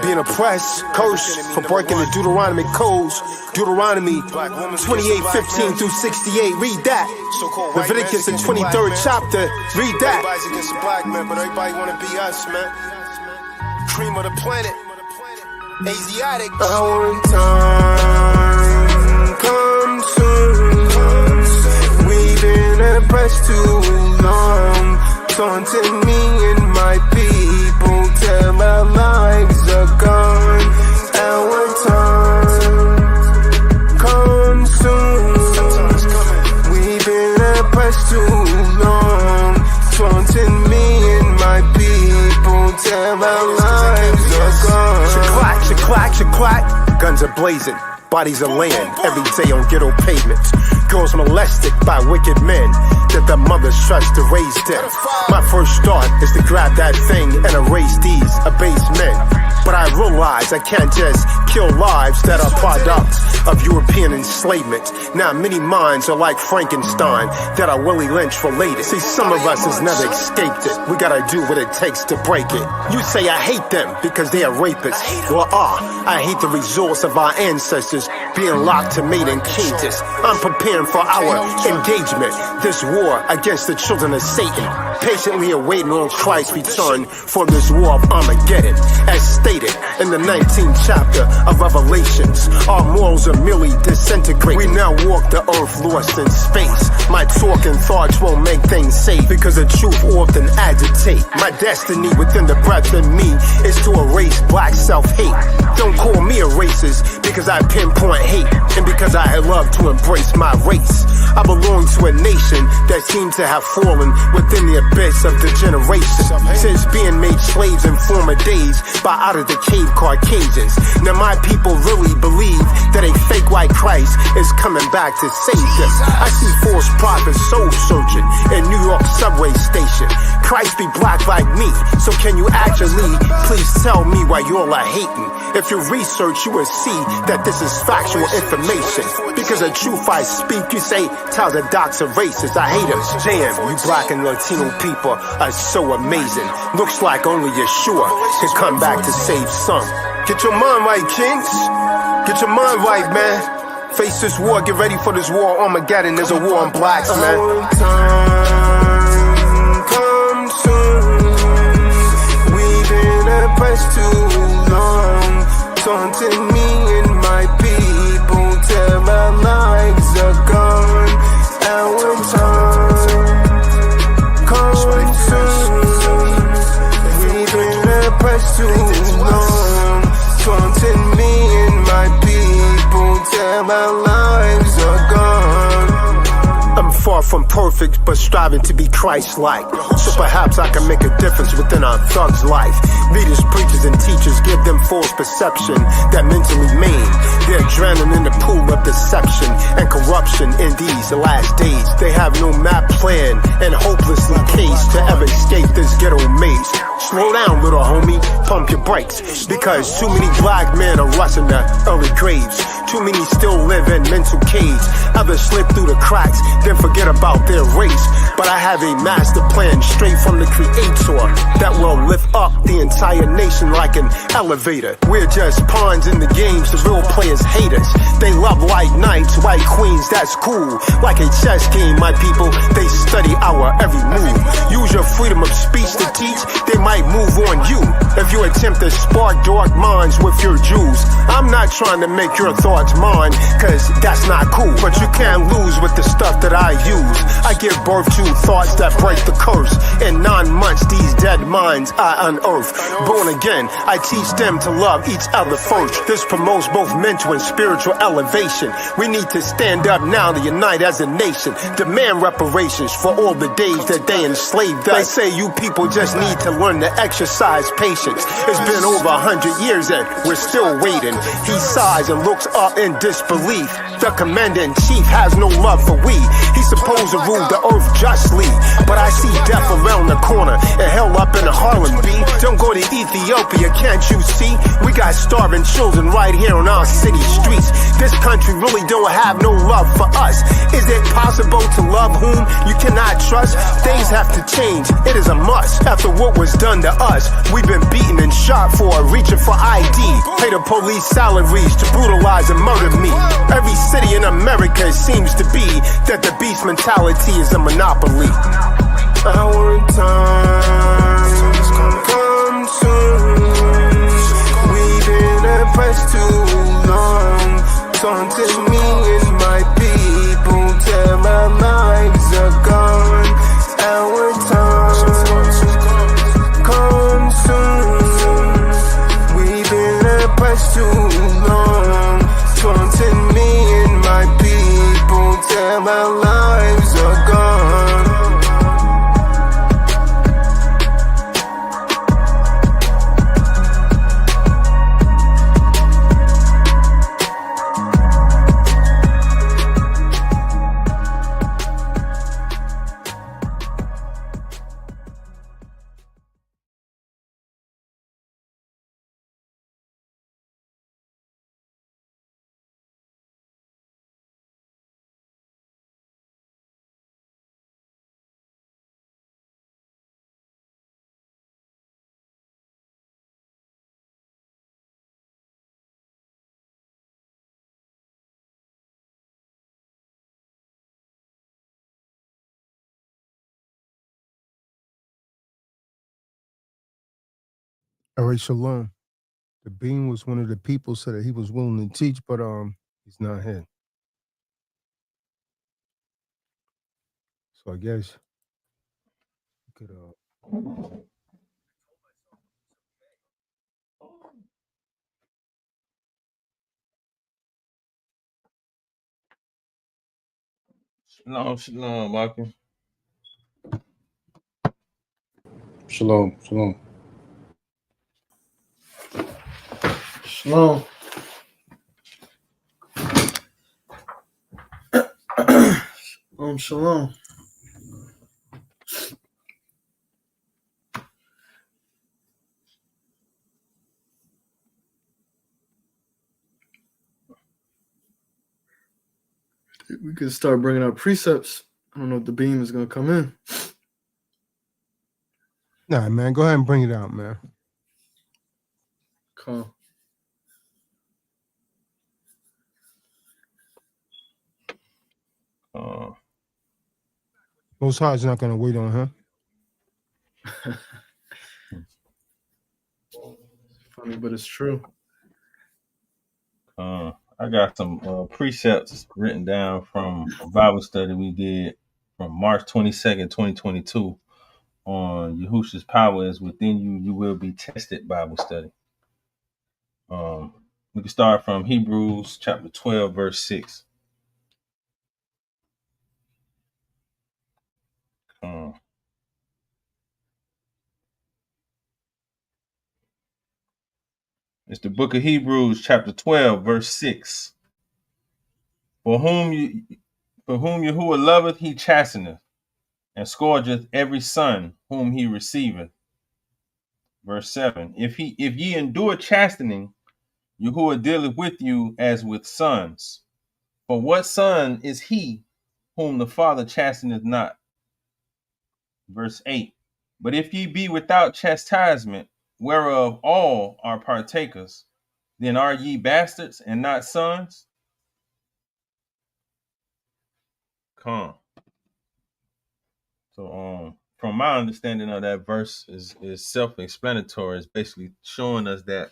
Being oppressed, cursed for breaking the Deuteronomy codes. Deuteronomy 28:15 through 68. Read that. Leviticus, the 23rd chapter. Read that. Everybody's against the black man, but everybody wanna be us, man. Cream of the planet. Asiatic. Our time comes soon. We've been oppressed too long, taunting me and my people till our lives are gone. Our time comes soon. We've been oppressed too long, taunting me and my people till our lives are gone. Clack. Guns are blazing, bodies are laying every day on ghetto pavements. Girls molested by wicked men that their mothers trust to raise them. My first thought is to grab that thing and erase these abased men. But I realize I can't just kill lives that are products of European enslavement. Now many minds are like Frankenstein that are Willie Lynch related. See, some of us has never escaped it. We gotta do what it takes to break it. You say I hate them because they are rapists. Well, I hate the resource of our ancestors being locked to mate and cages. I'm preparing for our engagement, this war against the children of Satan, patiently awaiting on Christ's return for this war of Armageddon. As stated in the 19th chapter of Revelations, our morals are merely disintegrating. We now walk the earth lost in space. My talk and thoughts won't make things safe because the truth often agitate. My destiny within the breath in me is to erase black self-hate. Don't call me a racist because I pinpoint hate and because I love to embrace my race. I belong to a nation that seems to have fallen within the abyss of degeneration since being made slaves in former days by out of the cave Caucasians. Now my people really believe that a fake white Christ is coming back to save them. I see false prophets soul searching in New York subway station. Christ be black like me, so can you actually please tell me why y'all are hating? If you research, you will see that this is factual information. Because of truth I speak, you say Tazadaq's a racist. I hate him. Damn, you black and Latino people are so amazing. Looks like only Yeshua can come back to save some. Get your mind right, kings. Get your mind right, man. Face this war, get ready for this war. Armageddon, there's a war on blacks, man. Our time comes soon. We've been oppressed too long, taunting me and my people till our lives are gone. Our time comes soon. We've been oppressed too long, taunting me and my people till our lives are gone. I'm far from perfect, but striving to be Christ-like. So perhaps I can make a difference within our thug's life. Leaders, preachers, and teachers give them false perception that mentally maim. They're drowning in the pool of deception and corruption in these last days. They have no map, plan, and hopelessly caged to ever escape this ghetto maze. Slow down, little homie, pump your brakes, because too many black men are rushing to early graves. Too many still live in mental cage. Others slip through the cracks, then forget about their race. But I have a master plan straight from the Creator that will lift up the entire nation like an elevator. We're just pawns in the games, the real players hate us. They love white knights, white queens, that's cool. Like a chess game, my people, they study our every move. Use your freedom of speech to teach, they might move on you if you attempt to spark dark minds with your Jews. I'm not trying to make your thoughts mine, cause that's not cool, but you can't lose with the stuff that I use. I give birth to thoughts that break the curse. In 9 months, these dead minds I unearth. Born again, I teach them to love each other first. This promotes both mental and spiritual elevation. We need to stand up now to unite as a nation. Demand reparations for all the days that they enslaved us. They say you people just need to learn to exercise patience. It's been over 100 years and we're still waiting. He sighs and looks up in disbelief. The commander-in-chief has no love for we. He's supposed to rule the earth justly, but I see death around the corner and hell up in the Harlem beat. Don't go to Ethiopia, can't you see? We got starving children right here on our city streets. This country really don't have no love for us. Is it possible to love whom you cannot trust? Things have to change, it is a must. After what was done to us, we've been beaten and shot for reaching for ID. Pay the police salaries to brutalize and murder me. Every city in America seems to be that the beast mentality is a monopoly. Our time come soon. We've been oppressed too long. Taunting me and my people till our lives are gone. Our time come soon. We've been oppressed too long. Taunting me and my people till our lives are gone. All right, shalom. The Bean was one of the people said that he was willing to teach, but he's not here. So I guess you could Shalom, Walker. Shalom, shalom. Shalom. Shalom. We could start bringing out precepts. I don't know if the beam is going to come in. Nah, man, go ahead and bring it out, man. Come. Most High's not going to wait on her. Funny, but it's true. I got some precepts written down from a Bible study we did from March 22nd, 2022 on Yahusha's power is within you, you will be tested Bible study. We can start from Hebrews chapter 12, verse 6. It's the book of Hebrews chapter 12, verse 6. For whom Yahuwah loveth, he chasteneth, and scourgeth every son whom he receiveth. Verse 7. If ye endure chastening, Yahuwah dealeth with you as with sons. For what son is he whom the Father chasteneth not? Verse 8. But if ye be without chastisement, whereof all are partakers, then are ye bastards and not sons? Come. So from my understanding of that verse is self-explanatory. It's basically showing us that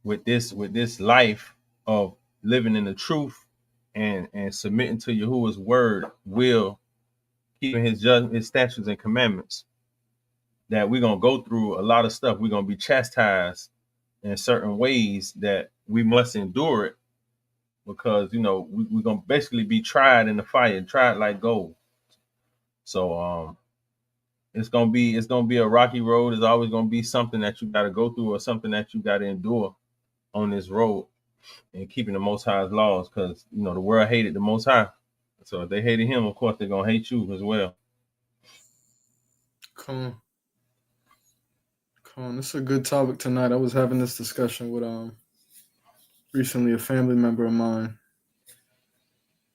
with this life of living in the truth and submitting to Yahuwah's word, will keeping his judgment, his statutes and commandments, that we're gonna go through a lot of stuff. We're gonna be chastised in certain ways that we must endure it, because we're gonna basically be tried in the fire, tried like gold. So it's gonna be a rocky road. There's always gonna be something that you gotta go through or something that you gotta endure on this road and keeping the Most High's laws, because the world hated the Most High. So if they hated him, of course they're gonna hate you as well. Come. This is a good topic tonight. I was having this discussion with recently a family member of mine.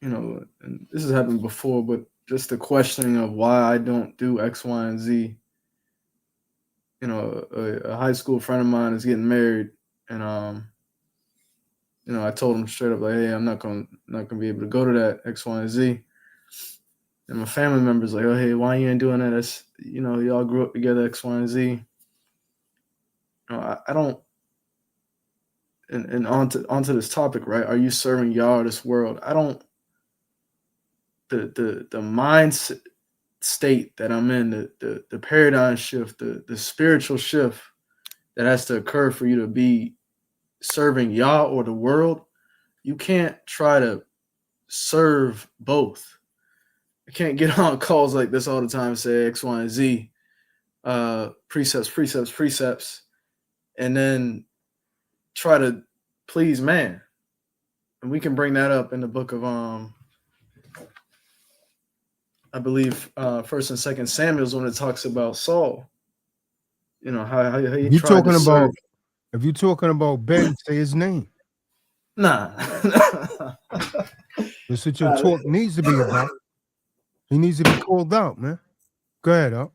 And this has happened before, but just the questioning of why I don't do X, Y, and Z. A high school friend of mine is getting married, and I told him straight up, like, hey, I'm not gonna be able to go to that X, Y, and Z. And my family member's like, oh, hey, why you ain't doing that? That's, y'all grew up together, X, Y, and Z. I don't. And onto this topic, right? Are you serving Yah or this world? I don't. The mindset state that I'm in, the paradigm shift, the spiritual shift that has to occur for you to be serving Yah or the world, you can't try to serve both. I can't get on calls like this all the time, say X, Y, and Z, precepts, and then try to please man. And we can bring that up in the book of I believe 1st and 2nd Samuel's when it talks about Saul. How he You tried talking to serve. about? If you're talking about Ben, say his name. Nah. That's what your talk needs to be about. He needs to be called out, man. Go ahead, up.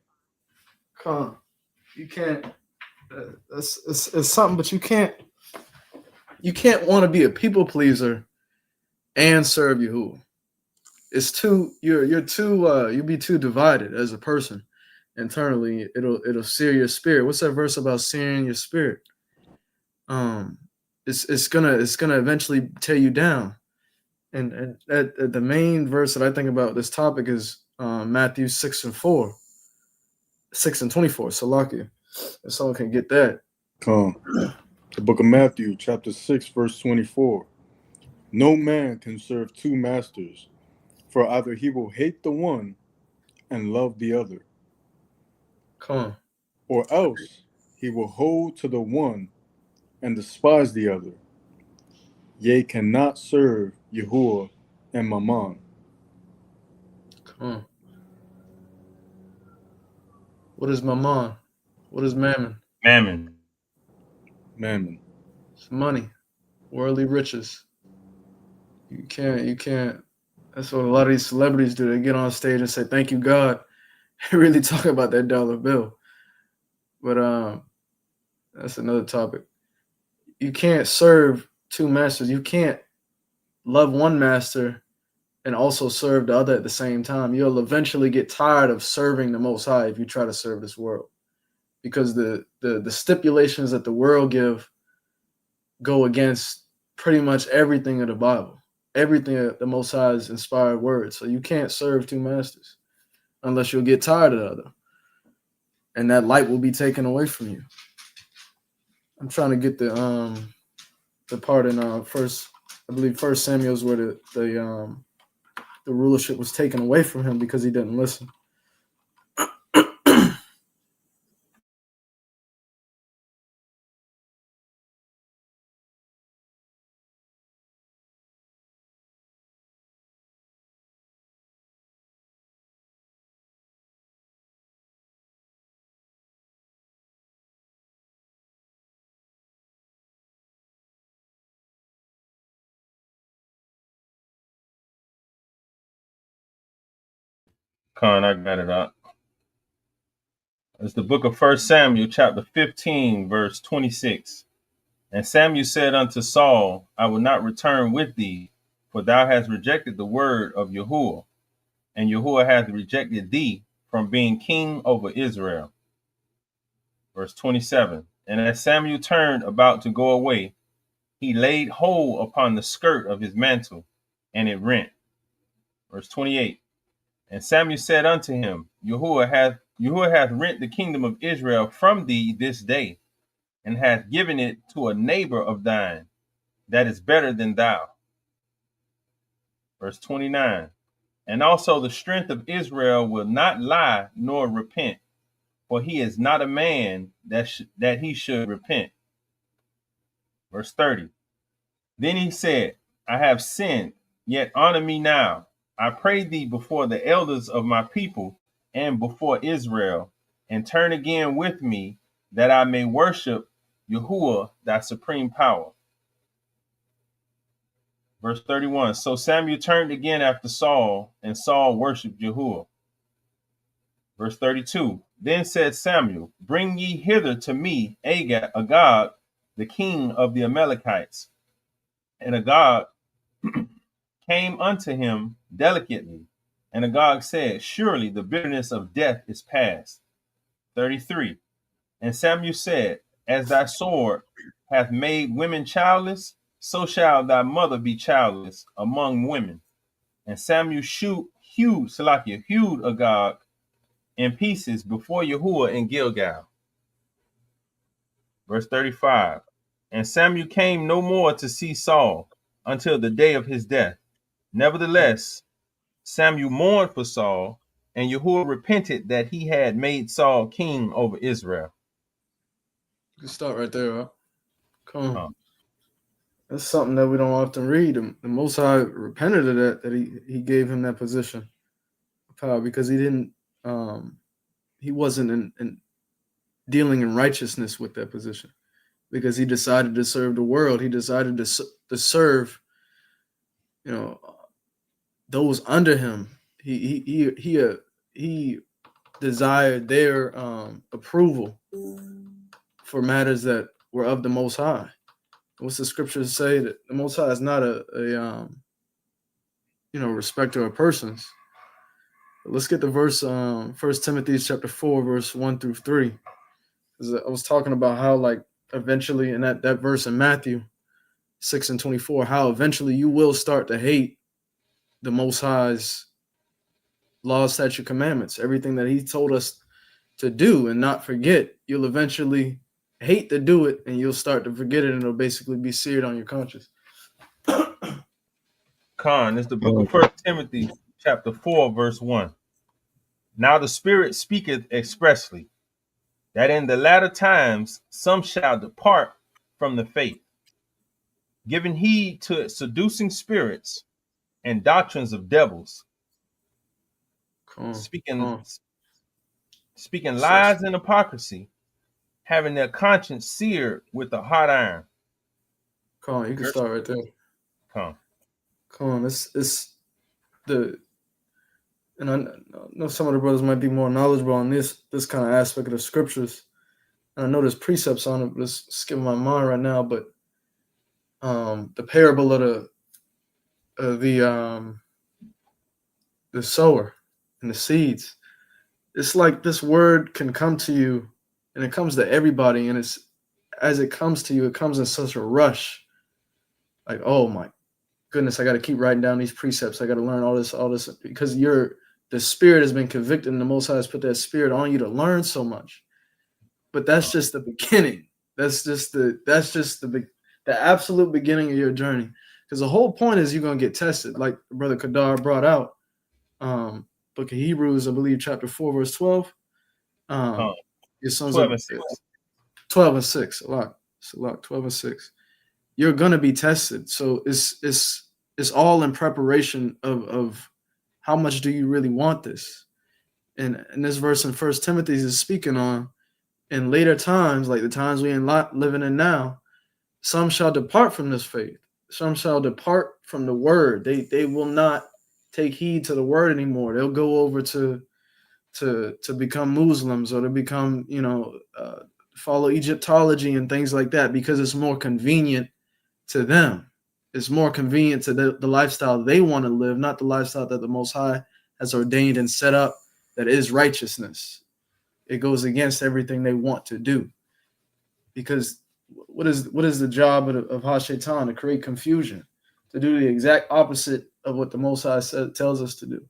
Come on. You can't. It's something, but you can't. You can't want to be a people pleaser and serve Yahuwah. It's too. You're too. You'll be too divided as a person internally. It'll sear your spirit. What's that verse about searing your spirit? It's gonna eventually tear you down. And the main verse that I think about this topic is Matthew 6:24. 6:24. Salakia. If someone can get that. Come. The book of Matthew, chapter 6, verse 24. No man can serve two masters, for either he will hate the one and love the other, Come on. or else he will hold to the one and despise the other. Ye cannot serve Yahuwah and Mammon. Come on. What is Mammon? What is Mammon? Mammon. It's money, worldly riches. You can't. That's what a lot of these celebrities do. They get on stage and say, "Thank you, God." They really talk about that dollar bill. But that's another topic. You can't serve two masters. You can't love one master and also serve the other at the same time. You'll eventually get tired of serving the Most High if you try to serve this world, because the stipulations that the world give go against pretty much everything of the Bible, everything of the Most High's inspired words. So you can't serve two masters unless you'll get tired of the other, and that light will be taken away from you. I'm trying to get the part in first Samuel's where the rulership was taken away from him because he didn't listen. Con, I got it out. It's the book of 1 Samuel, chapter 15, verse 26. And Samuel said unto Saul, I will not return with thee, for thou hast rejected the word of Yahuwah, and Yahuwah hath rejected thee from being king over Israel. Verse 27. And as Samuel turned about to go away, he laid hold upon the skirt of his mantle, and it rent. Verse 28. And Samuel said unto him, Yahuwah hath rent the kingdom of Israel from thee this day, and hath given it to a neighbor of thine that is better than thou. Verse 29. And also the strength of Israel will not lie nor repent, for he is not a man that he should repent. Verse 30. Then he said, I have sinned, yet honor me now, I pray thee, before the elders of my people and before Israel, and turn again with me, that I may worship Yahuwah, thy supreme power. Verse 31. So Samuel turned again after Saul, and Saul worshiped Yahuwah. Verse 32. Then said Samuel, bring ye hither to me Agag, the king of the Amalekites. And Agag came unto him delicately. And Agag said, surely the bitterness of death is past. 33. And Samuel said, as thy sword hath made women childless, so shall thy mother be childless among women. And Samuel hewed Agag in pieces before Yahuwah in Gilgal. Verse 35. And Samuel came no more to see Saul until the day of his death. Nevertheless, Samuel mourned for Saul, and Yahuwah repented that he had made Saul king over Israel. You can start right there, huh? Come on. That's something that we don't often read. The Most High repented of that he gave him that position of power, because he didn't, he wasn't in dealing in righteousness with that position, because he decided to serve the world. He decided to serve, those under him. He desired their approval for matters that were of the Most High. What's the scriptures say? That the Most High is not a respecter of persons. But let's get the verse, 1 Timothy chapter 4, verse 1 through 3. Because I was talking about how, like, eventually, in that verse in Matthew 6 and 24, how eventually you will start to hate the Most High's laws, statute, commandments, everything that he told us to do and not forget. You'll eventually hate to do it, and you'll start to forget it, and it'll basically be seared on your conscience. Khan, it's the book of 1 Timothy chapter 4, verse 1. Now the Spirit speaketh expressly, that in the latter times some shall depart from the faith, giving heed to seducing spirits and doctrines of devils, speaking lies and hypocrisy, having their conscience seared with a hot iron. Come on, you can start right there. Come on, it's the, and I know some of the brothers might be more knowledgeable on this kind of aspect of the scriptures, and I know there's precepts on it, but it's skipping my mind right now. But the parable of the sower and the seeds, it's like this word can come to you, and it comes to everybody, and it's, as it comes to you, it comes in such a rush. Like, oh my goodness, I got to keep writing down these precepts. I got to learn all this, because the Spirit has been convicted, and the Most High has put that Spirit on you to learn so much. But that's just the beginning. That's just the absolute beginning of your journey. Because the whole point is you're gonna get tested, like Brother Kadar brought out. Book of Hebrews, I believe, chapter 4, verse 12. Your sons 12 and 6. 12 and 6. A lot. It's a lot. 12 and 6. You're gonna be tested. So it's all in preparation of how much do you really want this? And this verse in 1 Timothy is speaking on, in later times, like the times we are living in now, some shall depart from this faith. Some shall depart from the word. They will not take heed to the word anymore. They'll go over to become Muslims, or to become, follow Egyptology and things like that, because it's more convenient to them. It's more convenient to the lifestyle they want to live, not the lifestyle that the Most High has ordained and set up, that is righteousness. It goes against everything they want to do. Because what is the job of Ha-Shaitan? To create confusion, to do the exact opposite of what the Most High tells us to do.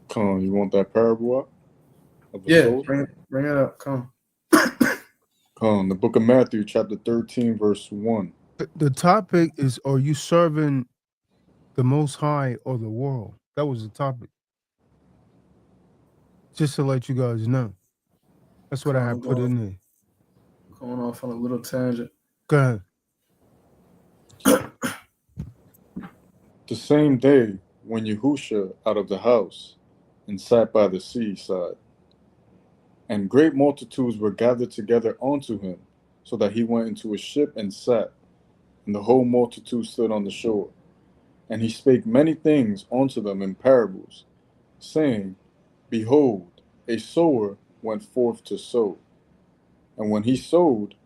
Come on, you want that parable up? Yeah, bring it up. Come on. The book of Matthew, chapter 13, verse 1. The topic is, are you serving the Most High or the world? That was the topic. Just to let you guys know. That's what I had put in there. Going off on a little tangent. Go ahead. The same day when YAHUSHA out of the house and sat by the seaside. And great multitudes were gathered together unto him, so that he went into a ship and sat, and the whole multitude stood on the shore. And he spake many things unto them in parables, saying, Behold, a sower went forth to sow. And when he sowed,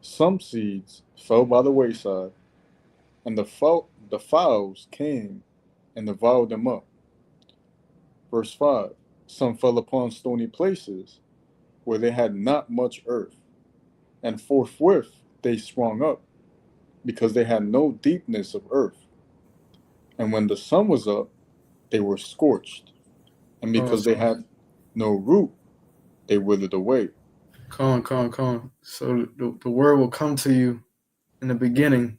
some seeds fell by the wayside, and the fowls came and devoured them up. Verse 5. Some fell upon stony places, where they had not much earth, and forthwith they sprung up, because they had no deepness of earth. And when the sun was up, they were scorched, and because they had no root, they withered away. Come on. So the word will come to you in the beginning,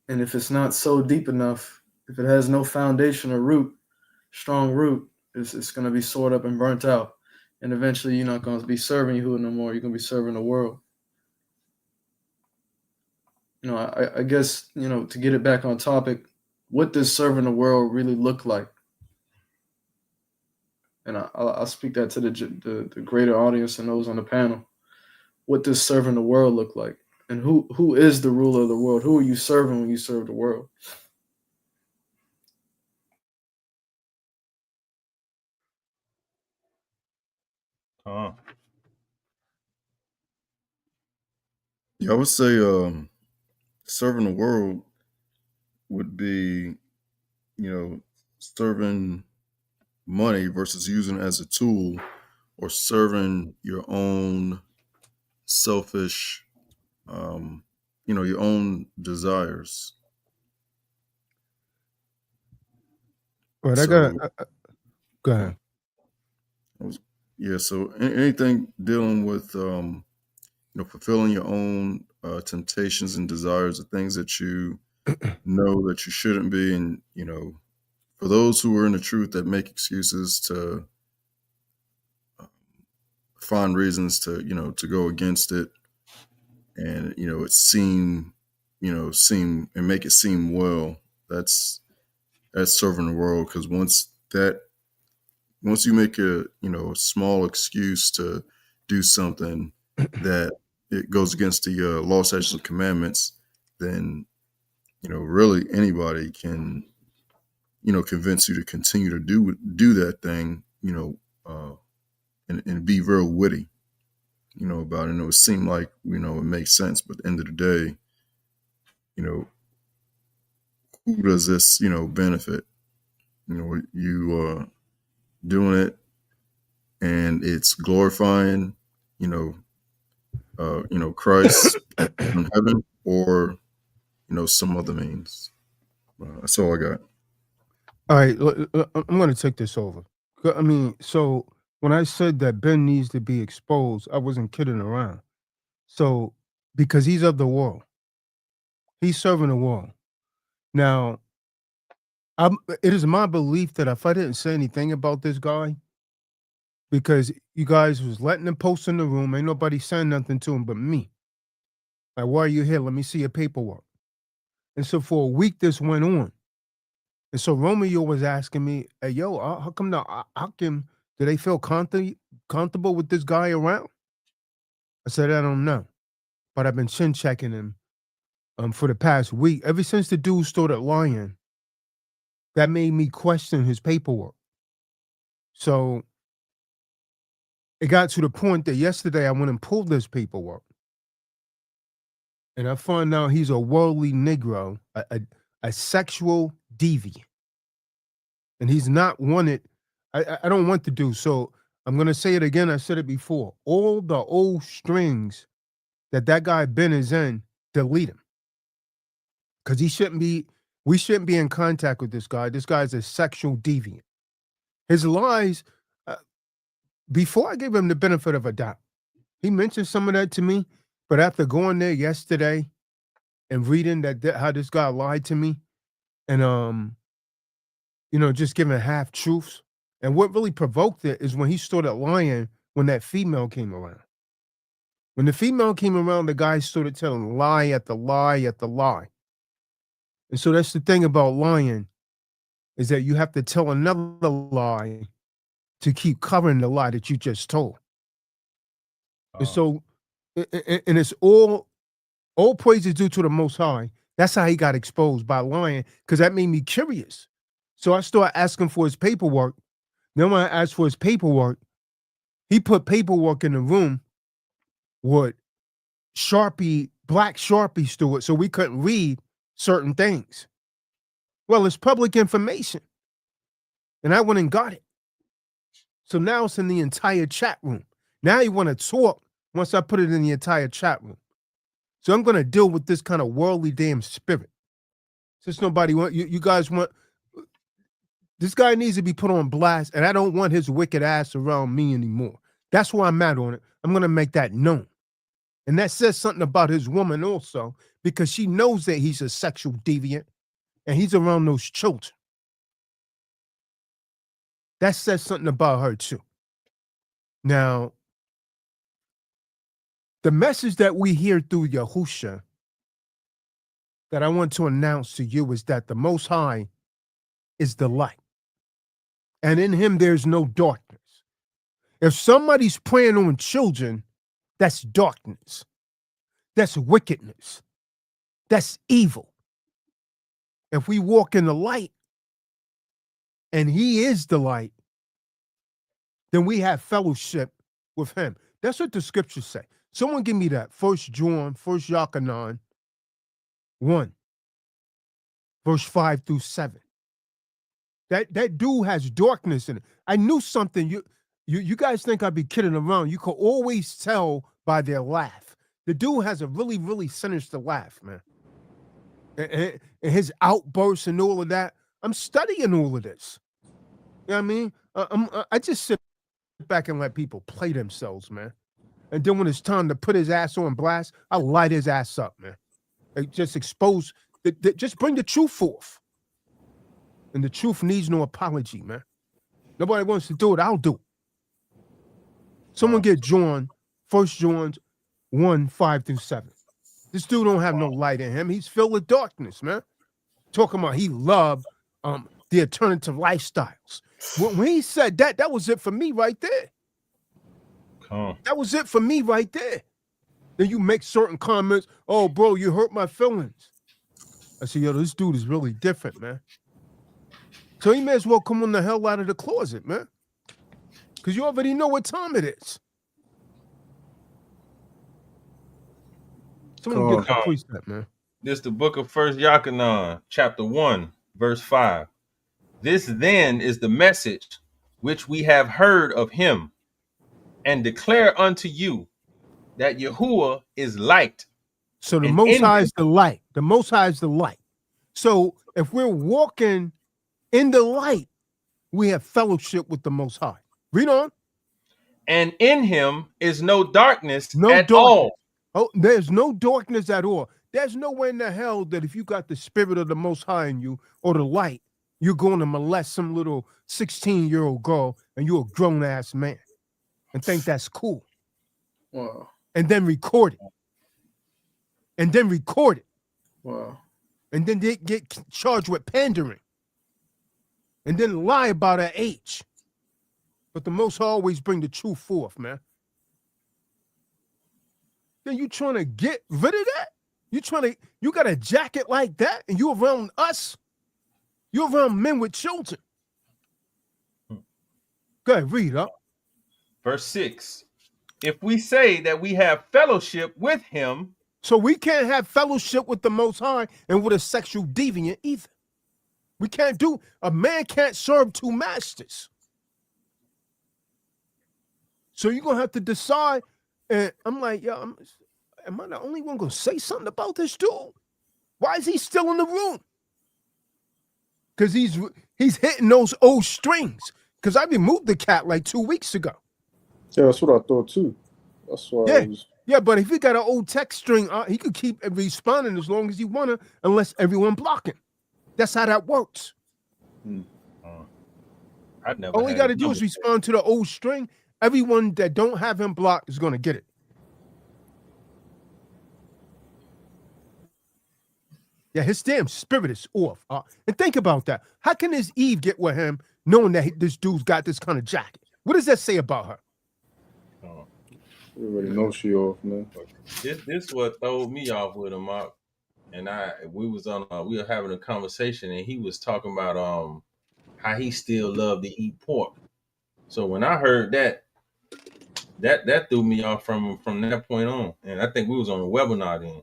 and if it's not so deep enough, if it has no foundation or root, strong root, it's going to be stored up and burnt out. And eventually you're not going to be serving Yahuwah no more. You're going to be serving the world. I guess, to get it back on topic, what does serving the world really look like? And I'll speak that to the greater audience and those on the panel. What does serving the world look like? And who is the ruler of the world? Who are you serving when you serve the world? Yeah, I would say serving the world would be, serving money versus using it as a tool, or serving your own selfish, your own desires. Right, So, go ahead. So anything dealing with, fulfilling your own temptations and desires, the things that you know that you shouldn't be, and for those who are in the truth that make excuses to find reasons to to go against it, and it seem and make it seem well. That's serving the world, because once you make a a small excuse to do something that it goes against the law, statutes, and commandments, then really anybody can convince you to continue to do that thing, and be real witty, about it. And it would seem like, it makes sense, but at the end of the day, who does this, benefit? You doing it, and it's glorifying, Christ in heaven, or some other means. That's all I got. All right, I'm going to take this over. I mean, so when I said that Ben needs to be exposed, I wasn't kidding around. So, because he's of the world, he's serving the world. Now, it is my belief that if I didn't say anything about this guy, because you guys was letting him post in the room, ain't nobody saying nothing to him but me. Like, why are you here? Let me see your paperwork. And so for a week, this went on. And so Romeo was asking me, hey, yo, how come do they feel comfortable with this guy around? I said, I don't know. But I've been chin checking him for the past week. Ever since the dude started lying, that made me question his paperwork. So it got to the point that yesterday I went and pulled this paperwork. And I found out he's a worldly Negro, a sexual deviant. And he's not wanted. I don't want to do. So I'm going to say it again. I said it before. All the old strings that guy Ben is in, delete him. Because we shouldn't be in contact with this guy. This guy's a sexual deviant. His lies, before I gave him the benefit of a doubt, he mentioned some of that to me. But after going there yesterday and reading how this guy lied to me, and just giving half truths, and what really provoked it is when he started lying when that female came around. When the female came around, the guy started telling lie after lie after lie. And so that's the thing about lying, is that you have to tell another lie to keep covering the lie that you just told. And so, and it's all praise is due to the Most High. That's how he got exposed, by lying, because that made me curious. So I started asking for his paperwork. Then when I asked for his paperwork, he put paperwork in the room with black Sharpies through it, so we couldn't read certain things. Well, it's public information. And I went and got it. So now it's in the entire chat room. Now you want to talk once I put it in the entire chat room. So I'm going to deal with this kind of worldly damn spirit. Since nobody want you guys want, this guy needs to be put on blast, and I don't want his wicked ass around me anymore. That's where I'm at on it. I'm going to make that known. And that says something about his woman also, because she knows that he's a sexual deviant and he's around those children. That says something about her too. Now, the message that we hear through Yahusha that I want to announce to you is that the Most High is the light. And in him, there's no darkness. If somebody's preying on children, that's darkness. That's wickedness. That's evil. If we walk in the light, and he is the light, then we have fellowship with him. That's what the scriptures say. Someone give me that. 1 John, 1 Yachanan 1, verse 5 through 7. That dude has darkness in it. I knew something. You guys think I'd be kidding around. You could always tell by their laugh. The dude has a really, really sinister laugh, man. And his outbursts and all of that. I'm studying all of this. You know what I mean? I just sit back and let people play themselves, man. And then when it's time to put his ass on blast, I light his ass up, man. Just expose, just bring the truth forth. And the truth needs no apology, man. Nobody wants to do it, I'll do it. Someone get John, 1 John 1, 5 through 7. This dude don't have no light in him. He's filled with darkness, man. Talking about he loved the alternative lifestyles. When he said that, that was it for me right there. That was it for me right there. Then you make certain comments. Oh, bro, you hurt my feelings. I said, yo, this dude is really different, man. So he may as well come on the hell out of the closet, man. Because you already know what time it is. Someone get the precept, man. This is the book of 1 Yachanan, chapter 1, verse 5. This then is the message which we have heard of him, and declare unto you that Yahuwah is light. So the Most High is the light. The Most High is the light. So if we're walking in the light, we have fellowship with the Most High. Read on. And in him is no darkness at all. Oh, there's no darkness at all. There's nowhere in the hell that if you got the spirit of the Most High in you or the light, you're going to molest some little 16-year-old girl and you're a grown-ass man and think that's cool. Wow. And then record it. And then record it. Wow. And then they get charged with pandering. And then lie about her age. But the Most High always bring the truth forth, man. Then you trying to get rid of that? You got a jacket like that and you around us? You're around men with children. Go ahead, read up. Verse 6. If we say that we have fellowship with him. So we can't have fellowship with the Most High and with a sexual deviant either. We can't do, a man can't serve two masters. So you're going to have to decide. And I'm like, yo, am I the only one going to say something about this dude? Why is he still in the room? Because he's hitting those old strings. Because I removed the cat like 2 weeks ago. Yeah, that's what I thought too. That's why Yeah, but if he got an old text string, he could keep responding as long as he wanna, unless everyone blocking. That's how that works. All he got to do is respond to the old string. Everyone that don't have him blocked is gonna get it. Yeah, his damn spirit is off. And think about that. How can his Eve get with him knowing that this dude's got this kind of jacket? What does that say about her? You already know she off, man. This what threw me off with him, Mark. And we were having a conversation, and he was talking about how he still loved to eat pork. So when I heard that threw me off from that point on, and I think we was on a webinar then.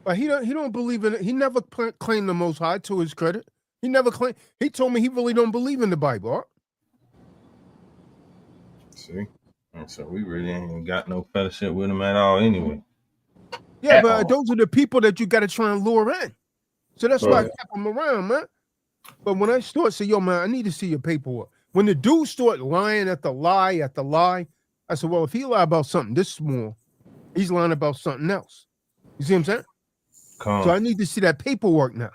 But he don't believe in it. He never claimed the Most High, to his credit. He never claimed. He told me he really don't believe in the Bible. Huh? See, and so we really ain't got no fellowship with him at all, anyway. Yeah, but those are the people that you got to try and lure in. So that's why I kept him around, man. But when I start saying, yo, man, I need to see your paperwork. When the dude start lying at the lie, I said, well, if he lie about something this small, he's lying about something else. You see what I'm saying? So I need to see that paperwork now.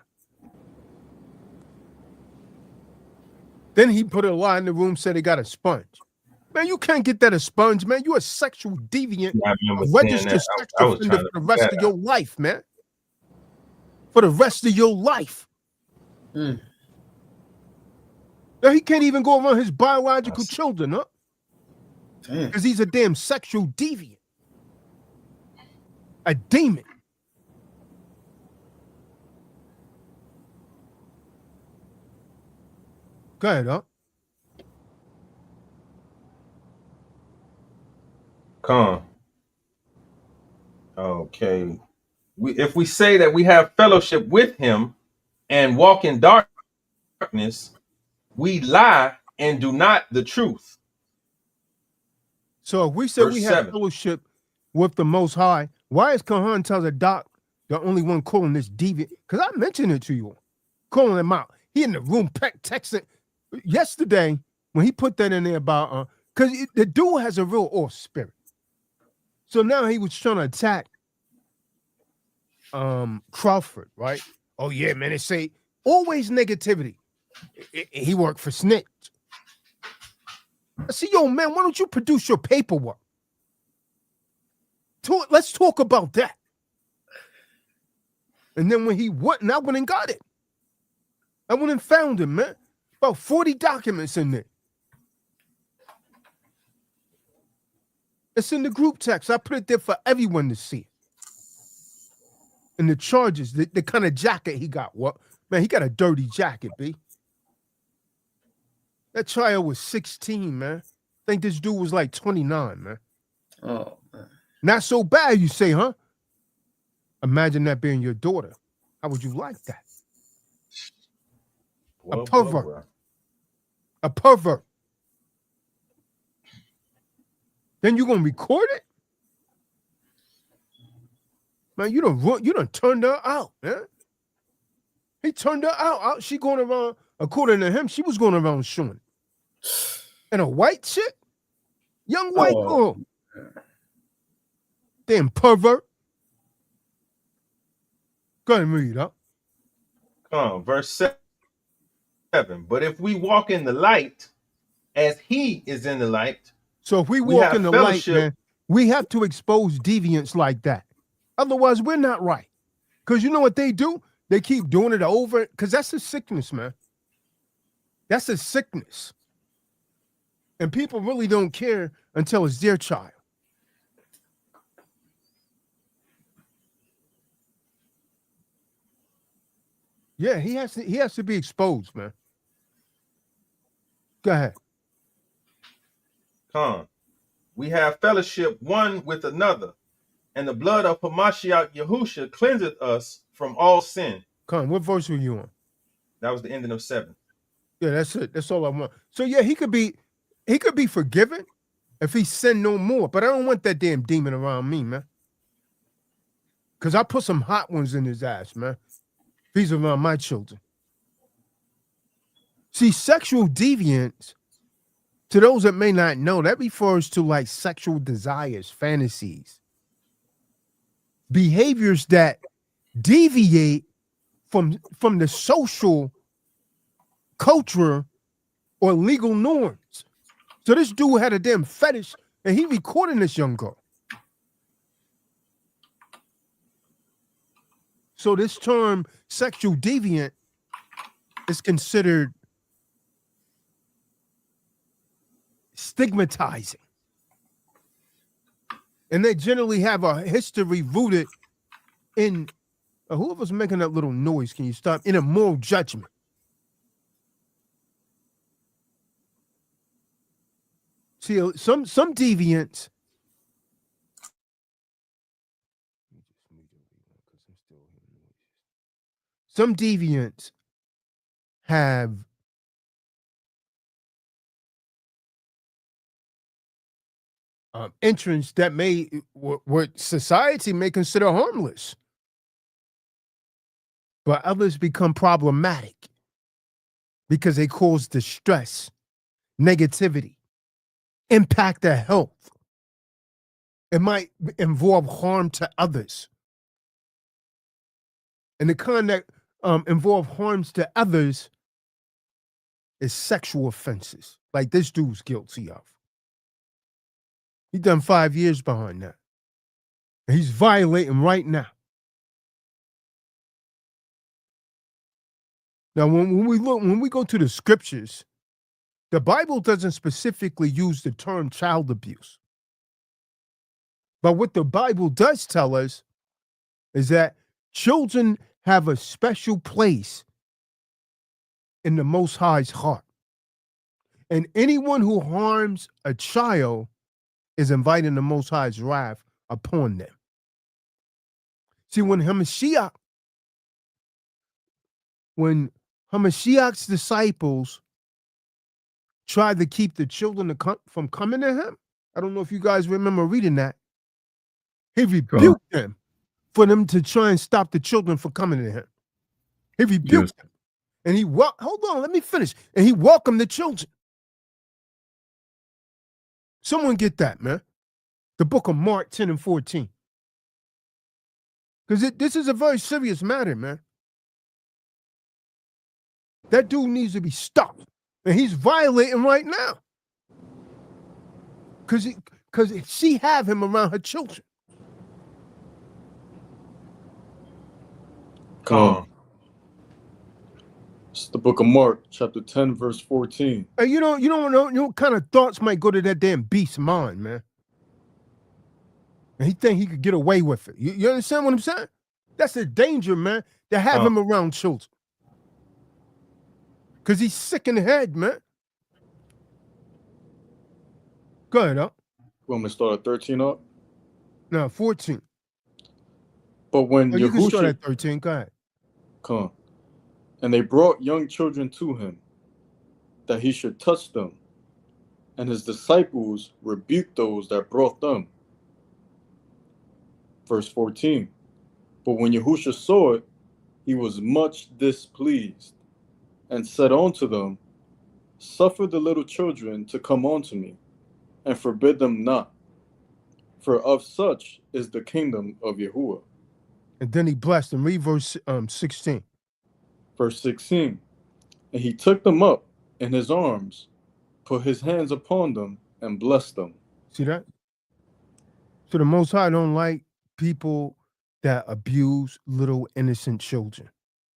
Then he put a lie in the room, said he got a sponge. Man, you can't get that a sponge, man. You're a sexual deviant, a registered sex offender for the rest of your life, man. For the rest of your life. Now, he can't even go around his biological children, huh? Because he's a damn sexual deviant. A demon. Go ahead, huh? Okay. If we say that we have fellowship with him and walk in darkness, we lie and do not the truth. So if we say we have fellowship with the Most High, why is Kahan Tazadaq the only one calling this deviant? Because I mentioned it to you, calling him out. He in the room texting. Yesterday, when he put that in there about, because the dude has a real off spirit. So now he was trying to attack Crawford, right? Oh, yeah, man, they say always negativity. He worked for Snitch. I said, yo, man, why don't you produce your paperwork? Let's talk about that. And then when he went, I went and got it. I went and found him, man. About 40 documents in there. It's in the group text. I put it there for everyone to see. And the charges, the kind of jacket he got. What? Man, he got a dirty jacket, B. That child was 16, man. I think this dude was like 29, man. Oh, man. Not so bad, you say, huh? Imagine that being your daughter. How would you like that? A pervert. A pervert. Then you're gonna record it? Man, you done turned her out, man. He turned her out. She going around, according to him, she was going around showing. And a white chick? Young white girl. Damn pervert. Go ahead and read up. Verse 7. But if we walk in the light, as he is in the light. So if we walk in the light, man, we have to expose deviants like that. Otherwise, we're not right. Because you know what they do? They keep doing it over. Because that's a sickness, man. That's a sickness. And people really don't care until it's their child. Yeah, he has to be exposed, man. Go ahead. We have fellowship one with another, and the blood of Hamashiach Yahusha cleanseth us from all sin. What verse were you on? That was the ending of 7. Yeah, that's it. That's all I want. So yeah, he could be forgiven if he sinned no more. But I don't want that damn demon around me, man. Because I put some hot ones in his ass, man. If he's around my children. See, sexual deviance, to those that may not know, that refers to like sexual desires, fantasies, behaviors that deviate from the social culture or legal norms. So this dude had a damn fetish, and he recording this young girl. So this term, sexual deviant, is considered stigmatizing. And they generally have a history rooted in whoever's making that little noise, can you stop? In a moral judgment. See, some deviants. Some deviants have entrance that may what society may consider harmless, but others become problematic because they cause distress, negativity, impact their health. It might involve harm to others. And the kind that involve harms to others is sexual offenses, like this dude's guilty of. He done 5 years behind that. And he's violating right now. Now, when we go to the scriptures, the Bible doesn't specifically use the term child abuse. But what the Bible does tell us is that children have a special place in the Most High's heart. And anyone who harms a child is inviting the Most High's wrath upon them. See, when Hamashiach's disciples tried to keep the children from coming to him, I don't know if you guys remember reading that. He rebuked them for them to try and stop the children from coming to him. He rebuked them. And hold on, let me finish. And he welcomed the children. Someone get that, man. The book of Mark 10 and 14. Because this is a very serious matter, man. That dude needs to be stopped. And he's violating right now. Because she have him around her children. It's the book of Mark, chapter 10, verse 14. Hey, you don't know what kind of thoughts might go to that damn beast's mind, man. And he think he could get away with it. You understand what I'm saying? That's the danger, man, to have him around children. Because he's sick in the head, man. Go ahead, up. You want me to start at 13 up? No, 14. But when you can start YAHUSHA, at 13, go ahead. come, and they brought young children to him, that he should touch them. And his disciples rebuked those that brought them. Verse 14. But when YAHUSHA saw it, he was much displeased, and said unto them, Suffer the little children to come unto me, and forbid them not, for of such is the kingdom of Yahuwah. And then he blessed them. Read verse 16. Verse 16. And he took them up in his arms, put his hands upon them, and blessed them. See that? So the Most High don't like people that abuse little innocent children.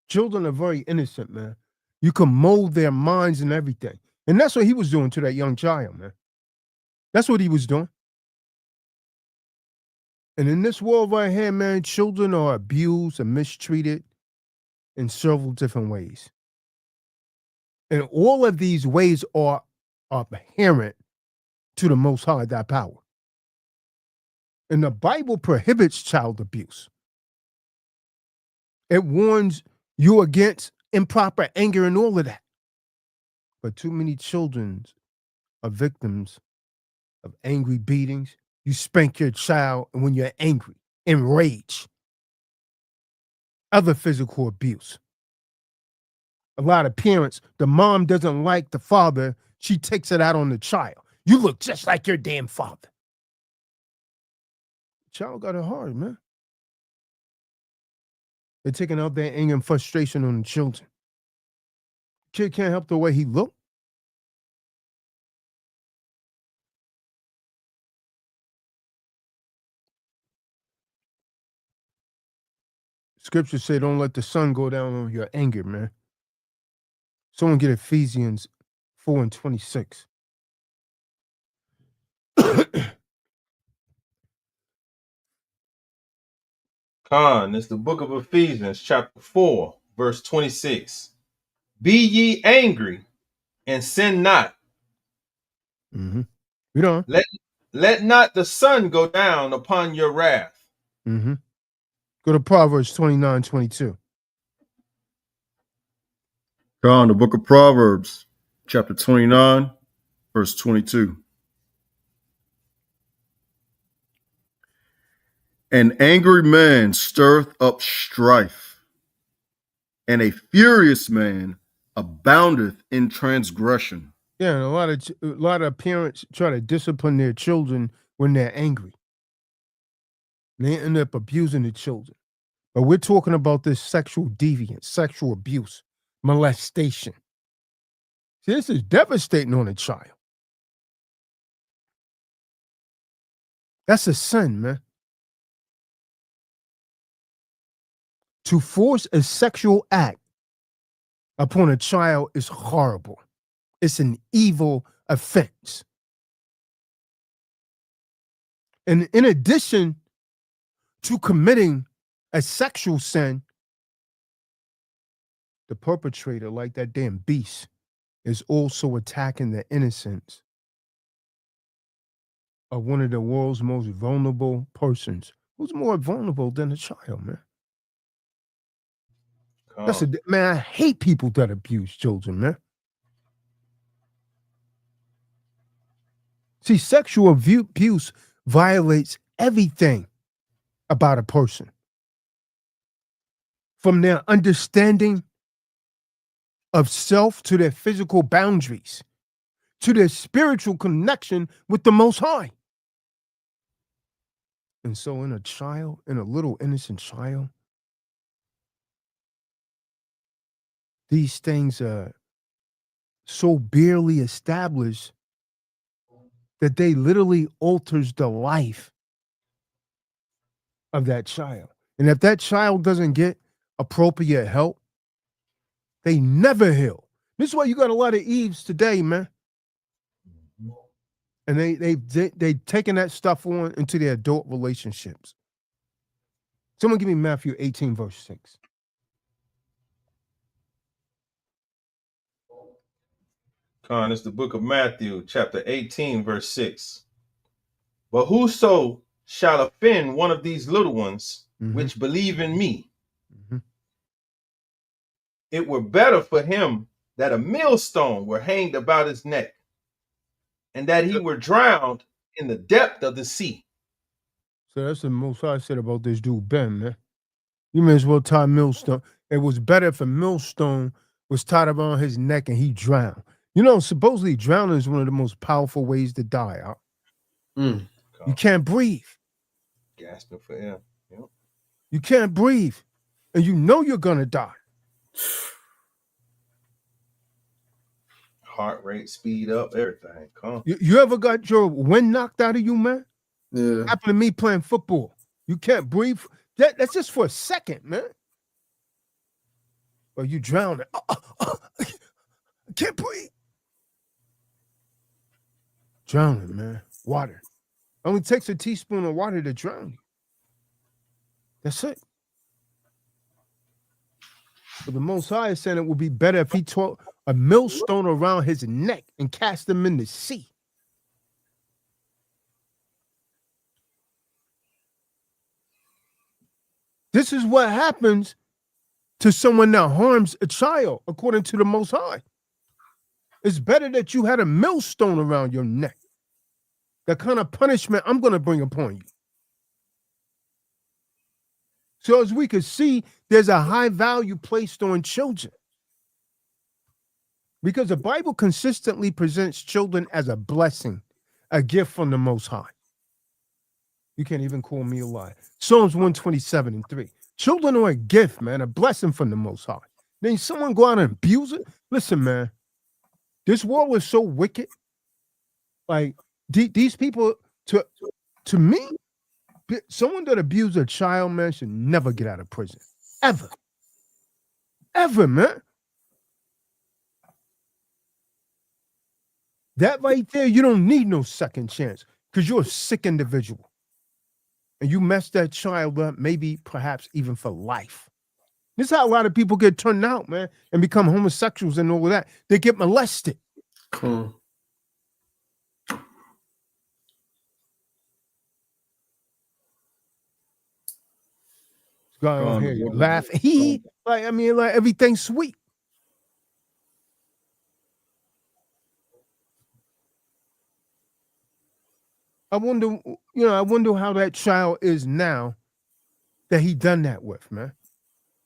Children are very innocent, man. You can mold their minds and everything. And that's what he was doing to that young child, man. That's what he was doing. And in this world right here, man, children are abused and mistreated in several different ways. And all of these ways are inherent to the Most High, thy power. And the Bible prohibits child abuse. It warns you against improper anger and all of that. But too many children are victims of angry beatings. You spank your child when you're angry, enraged. Other physical abuse. A lot of parents, the mom doesn't like the father, she takes it out on the child. You look just like your damn father. The child got it hard, man. They're taking out their anger and frustration on the children. Kid can't help the way he look. Scriptures say don't let the sun go down on your anger, man. Someone get Ephesians 4 and 26. Khan, it's the book of Ephesians, chapter 4, verse 26. Be ye angry and sin not. Mm-hmm. Read on. Let not the sun go down upon your wrath. Mm-hmm. Go to Proverbs 29:22. Khan, the book of Proverbs, chapter 29, verse 22. An angry man stirreth up strife, and a furious man aboundeth in transgression. Yeah, and a lot of parents try to discipline their children when they're angry. They end up abusing the children. But we're talking about this sexual deviance, sexual abuse, molestation. See, this is devastating on a child. That's a sin, man. To force a sexual act upon a child is horrible. It's an evil offense. And in addition to committing a sexual sin, the perpetrator, like that damn beast, is also attacking the innocence of one of the world's most vulnerable persons. Who's more vulnerable than a child, man? Khan. Man, I hate people that abuse children, man. See, sexual abuse violates everything about a person. From their understanding of self to their physical boundaries, to their spiritual connection with the Most High. And so in a little innocent child, these things are so barely established that they literally alters the life of that child. And if that child doesn't get appropriate help, they never heal. This is why you got a lot of Eves today, man. And they taking that stuff on into their adult relationships. Someone give me Matthew 18, verse 6. Khan, it's the book of Matthew, chapter 18, verse 6. But whoso shall offend one of these little ones which believe in me, it were better for him that a millstone were hanged about his neck, and that he were drowned in the depth of the sea. So that's the most I said about this dude, Ben, man. You may as well tie millstone. It was better if a millstone was tied around his neck and he drowned. You know, supposedly drowning is one of the most powerful ways to die. Huh? You can't breathe. Gasping for air. Yep. You can't breathe. And you know you're going to die. Heart rate, speed up, everything. Come. You ever got your wind knocked out of you, man? Yeah. Happened to me playing football. You can't breathe. That's just for a second, man. Or you drowning. I can't breathe. Drowning, man. Water. Only takes a teaspoon of water to drown you. That's it. But the Most High said it would be better if he tore a millstone around his neck and cast him in the sea. This is what happens to someone that harms a child, according to the Most High. It's better that you had a millstone around your neck. The kind of punishment I'm going to bring upon you. So as we can see, there's a high value placed on children. Because the Bible consistently presents children as a blessing, a gift from the Most High. You can't even call me a liar. Psalms 127:3. Children are a gift, man, a blessing from the Most High. Then someone go out and abuse it? Listen, man, this world is so wicked. Like, these people, to me, someone that abused a child, man, should never get out of prison. Ever. Ever, man. That right there, you don't need no second chance because you're a sick individual. and you mess that child up, maybe perhaps even for life. This is how a lot of people get turned out, man, and become homosexuals and all of that. They get molested. Cool. Go on here, laugh. He like, I mean, like everything's sweet. I wonder how that child is now that he done that with, man.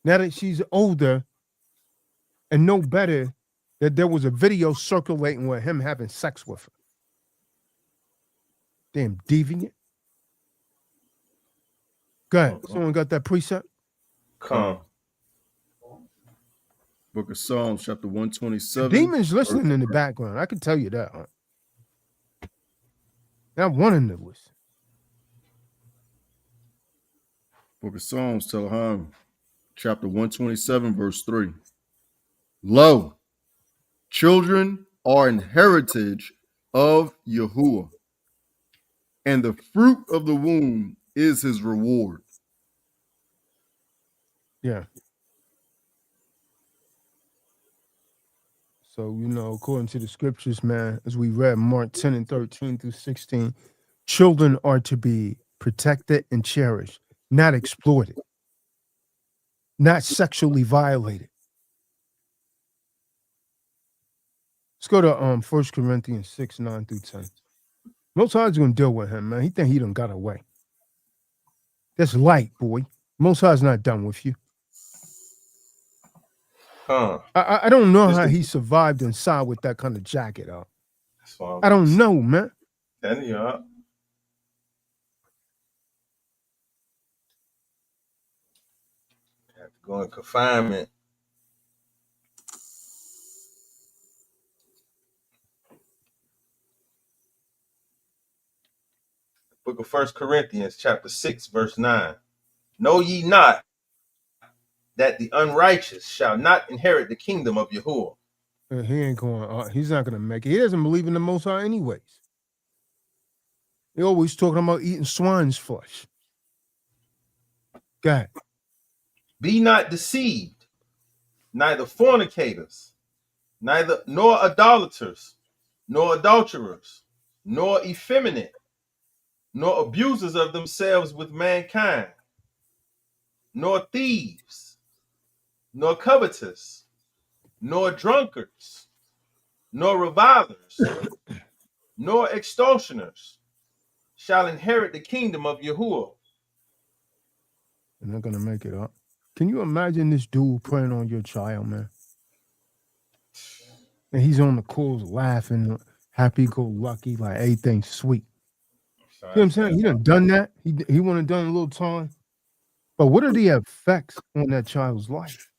Now that she's older and know better, that there was a video circulating with him having sex with her. Damn deviant. Go ahead. Someone got that precept? Come. Book of Psalms, chapter 127. Demons listening in the background. I can tell you that. Huh? Not wanting to listen. Book of Psalms, Teleham, chapter 127, verse 3. Lo, children are an heritage of Yahuwah, and the fruit of the womb is his reward. Yeah. So, according to the scriptures, man, as we read Mark 10 and 13 through 16, children are to be protected and cherished, not exploited, not sexually violated. Let's go to 1 Corinthians 6, 9 through 10. Most High's going to deal with him, man. He think he done got away. That's light, boy. Most High's not done with you. Huh. I don't know how he survived inside with that kind of jacket on. I don't know, man. Then you up. Have to go in confinement. Book of 1 Corinthians, chapter 6, verse 9. Know ye not that the unrighteous shall not inherit the kingdom of Yahuwah? He ain't going. He's not going to make it. He doesn't believe in the Most High, anyways. He always talking about eating swine's flesh. Go ahead. Be not deceived, neither fornicators, nor idolaters, nor adulterers, nor effeminate, nor abusers of themselves with mankind, nor thieves, nor covetous, nor drunkards, nor revilers, nor extortioners shall inherit the kingdom of Yahuwah. They're not gonna make it up. Can you imagine this dude preying on your child, man? And he's on the calls laughing, happy-go-lucky, like everything's sweet. You know what I'm saying? He done that. He would have done a little time. But what are the effects on that child's life?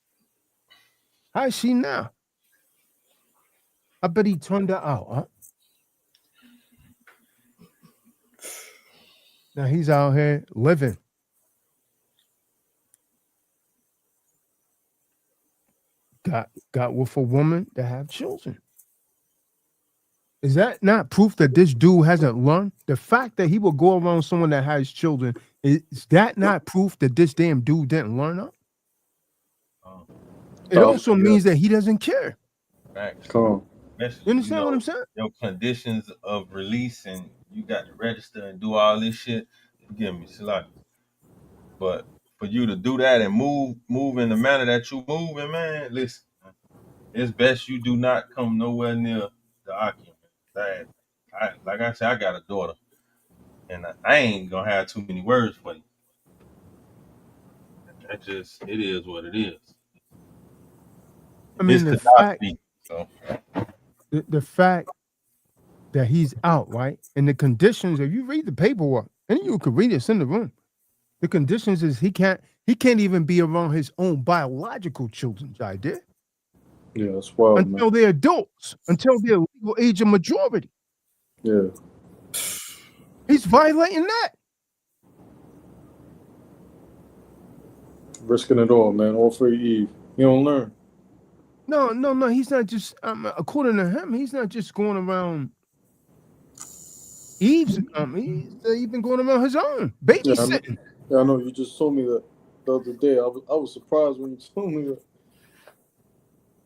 How is she now? I bet he turned her out, huh? Now he's out here living. Got with a woman to have children. Is that not proof that this dude hasn't learned? The fact that he will go around someone that has children, is that not proof that this damn dude didn't learn up? It also means that he doesn't care. Facts. You understand what I'm saying? Your conditions of release, and you got to register and do all this shit. Give me slack. But for you to do that and move in the manner that you move in, man, listen, it's best you do not come nowhere near the occupant. Like I said, I got a daughter, and I ain't gonna have too many words for you. It is what it is. I mean, the fact that he's out, right? And the conditions, if you read the paperwork, and you could read this in the room, the conditions is he can't even be around his own biological children's idea. Yeah, that's wild, until they're adults, until they're legal age of majority. Yeah. He's violating that. Risking it all, man. All for Eve. You don't learn. No. He's not just, according to him, he's not just going around Eve's he's even going around his own Yeah, I know. babysitting. Yeah, I know. You just told me that the other day. I was surprised when you told me that.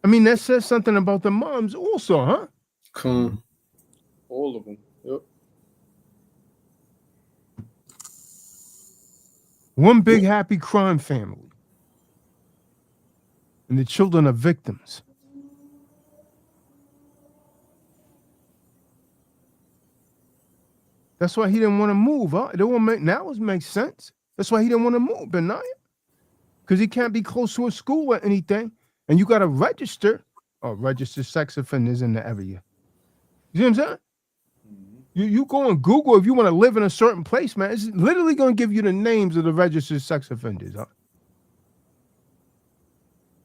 I mean, that says something about the moms also, huh? Come. All of them. Yep. One big happy crime family. And the children are victims. That's why he didn't want to move, huh? It don't make now it makes sense. That's why he didn't want to move, Benaya. Because he can't be close to a school or anything. And you gotta register sex offenders in the area. You see what I'm saying? You go on Google if you want to live in a certain place, man. It's literally gonna give you the names of the registered sex offenders, huh?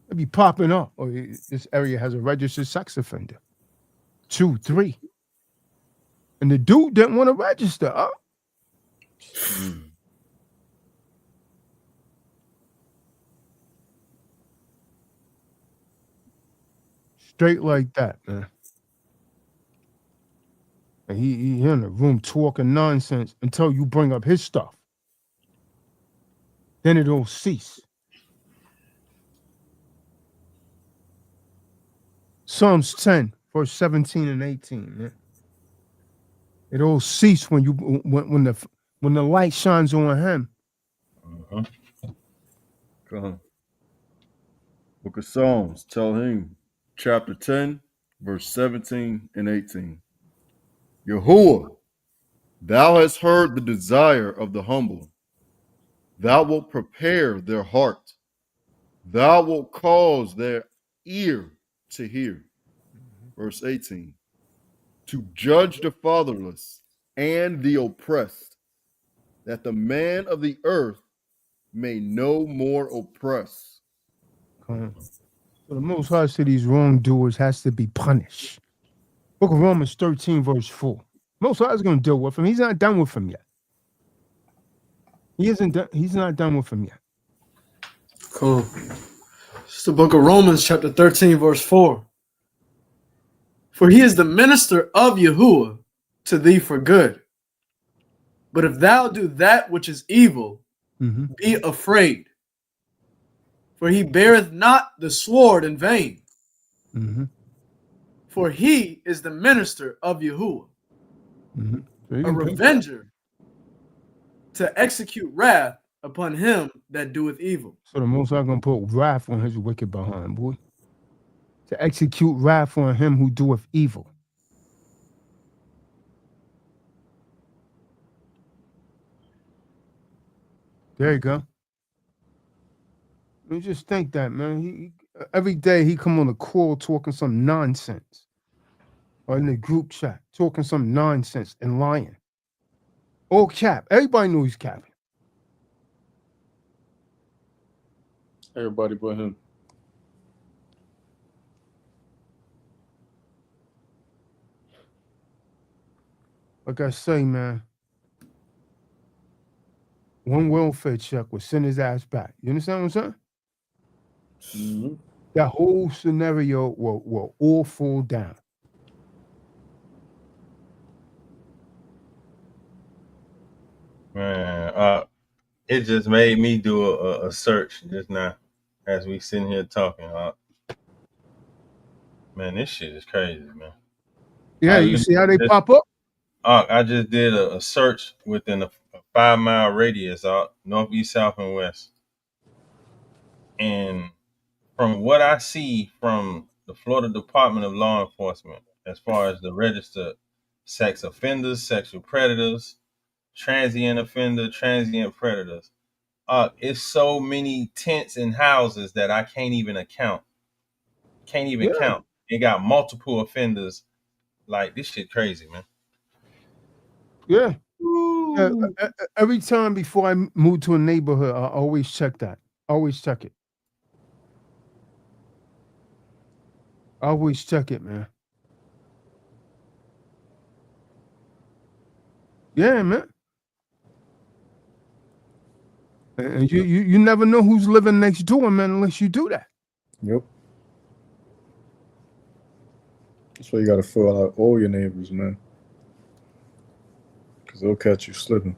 It'd be popping up. Oh, this area has a registered sex offender. 2, 3. And the dude didn't want to register, huh? Straight like that, man. And he in the room talking nonsense until you bring up his stuff. Then it'll cease. Psalms 10, verse 17 and 18, man. It'll cease when the light shines on him. Come on. Book of Psalms, Tehillim, chapter 10, verse 17 and 18. Yahuwah, thou hast heard the desire of the humble. Thou wilt prepare their heart. Thou wilt cause their ear to hear. Verse 18. To judge the fatherless and the oppressed, that the man of the earth may no more oppress. So the Most High said these wrongdoers has to be punished. Book of Romans 13, verse 4. Most High is going to deal with him. He's not done with him yet. He's not done with him yet. Cool. It's the book of Romans, chapter 13, verse 4. For he is the minister of Yahuwah to thee for good. But if thou do that which is evil, be afraid. For he beareth not the sword in vain. For he is the minister of Yahuwah, a revenger to execute wrath upon him that doeth evil. So the Most High going to put wrath on his wicked behind, boy. To execute wrath on him who doeth evil. There you go. You just think that, man. He every day he come on the call talking some nonsense. Or in the group chat, talking some nonsense and lying. All cap. Everybody knows he's capping. Everybody but him. Like I say, man, one welfare check will send his ass back. You understand what I'm saying? That whole scenario will all fall down. Man, it just made me do a search just now as we sitting here talking. Man, this shit is crazy, man. Yeah, you see how they pop up? I just did a search within a 5-mile radius, north, east, south, and west. And from what I see from the Florida Department of Law Enforcement, as far as the registered sex offenders, sexual predators, transient offender, transient predators, it's so many tents and houses that I can't even count. Count. It got multiple offenders. Like, this shit crazy, man. Yeah. Every time before I move to a neighborhood, I always check that. Always check it. Always check it, man. Yeah, man. And you never know who's living next door, man, unless you do that. Yep. That's why you got to fill out all your neighbors, man. Because they'll catch you slipping.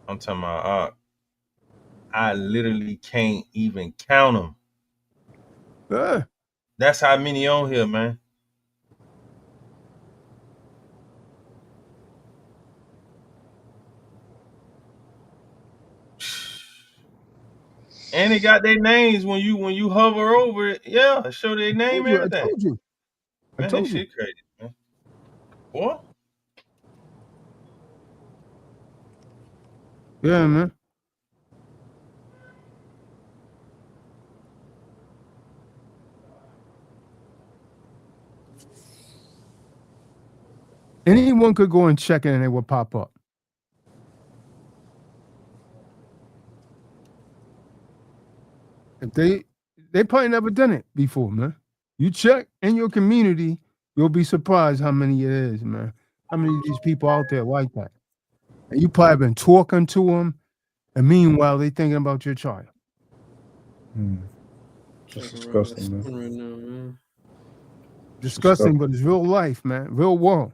I'm talking about I literally can't even count them. Yeah. That's how many on here, man. And they got their names when you hover over it. Yeah, show their name, I everything. told you. Man, this shit crazy, man. What? Yeah, man. Anyone could go and check it and it will pop up. If they probably never done it before, man. You check in your community, you'll be surprised how many it is, man. How many of these people out there like that? And you probably been talking to them, and meanwhile they thinking about your child. That's disgusting, man. Right now, man. Disgusting, but it's real life, man. Real world.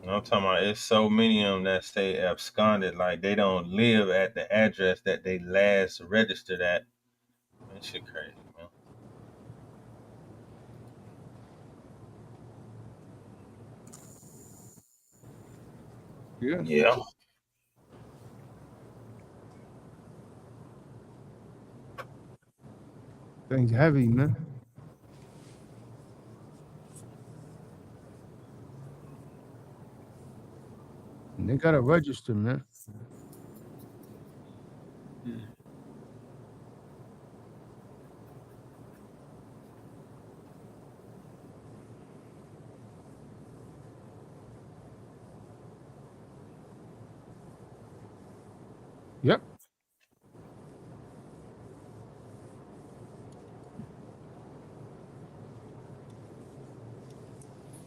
I'm talking about it's so many of them that stay absconded, like they don't live at the address that they last registered at. That shit crazy, man. Yeah. Yeah. Things heavy, man. And they gotta register, man. Yep.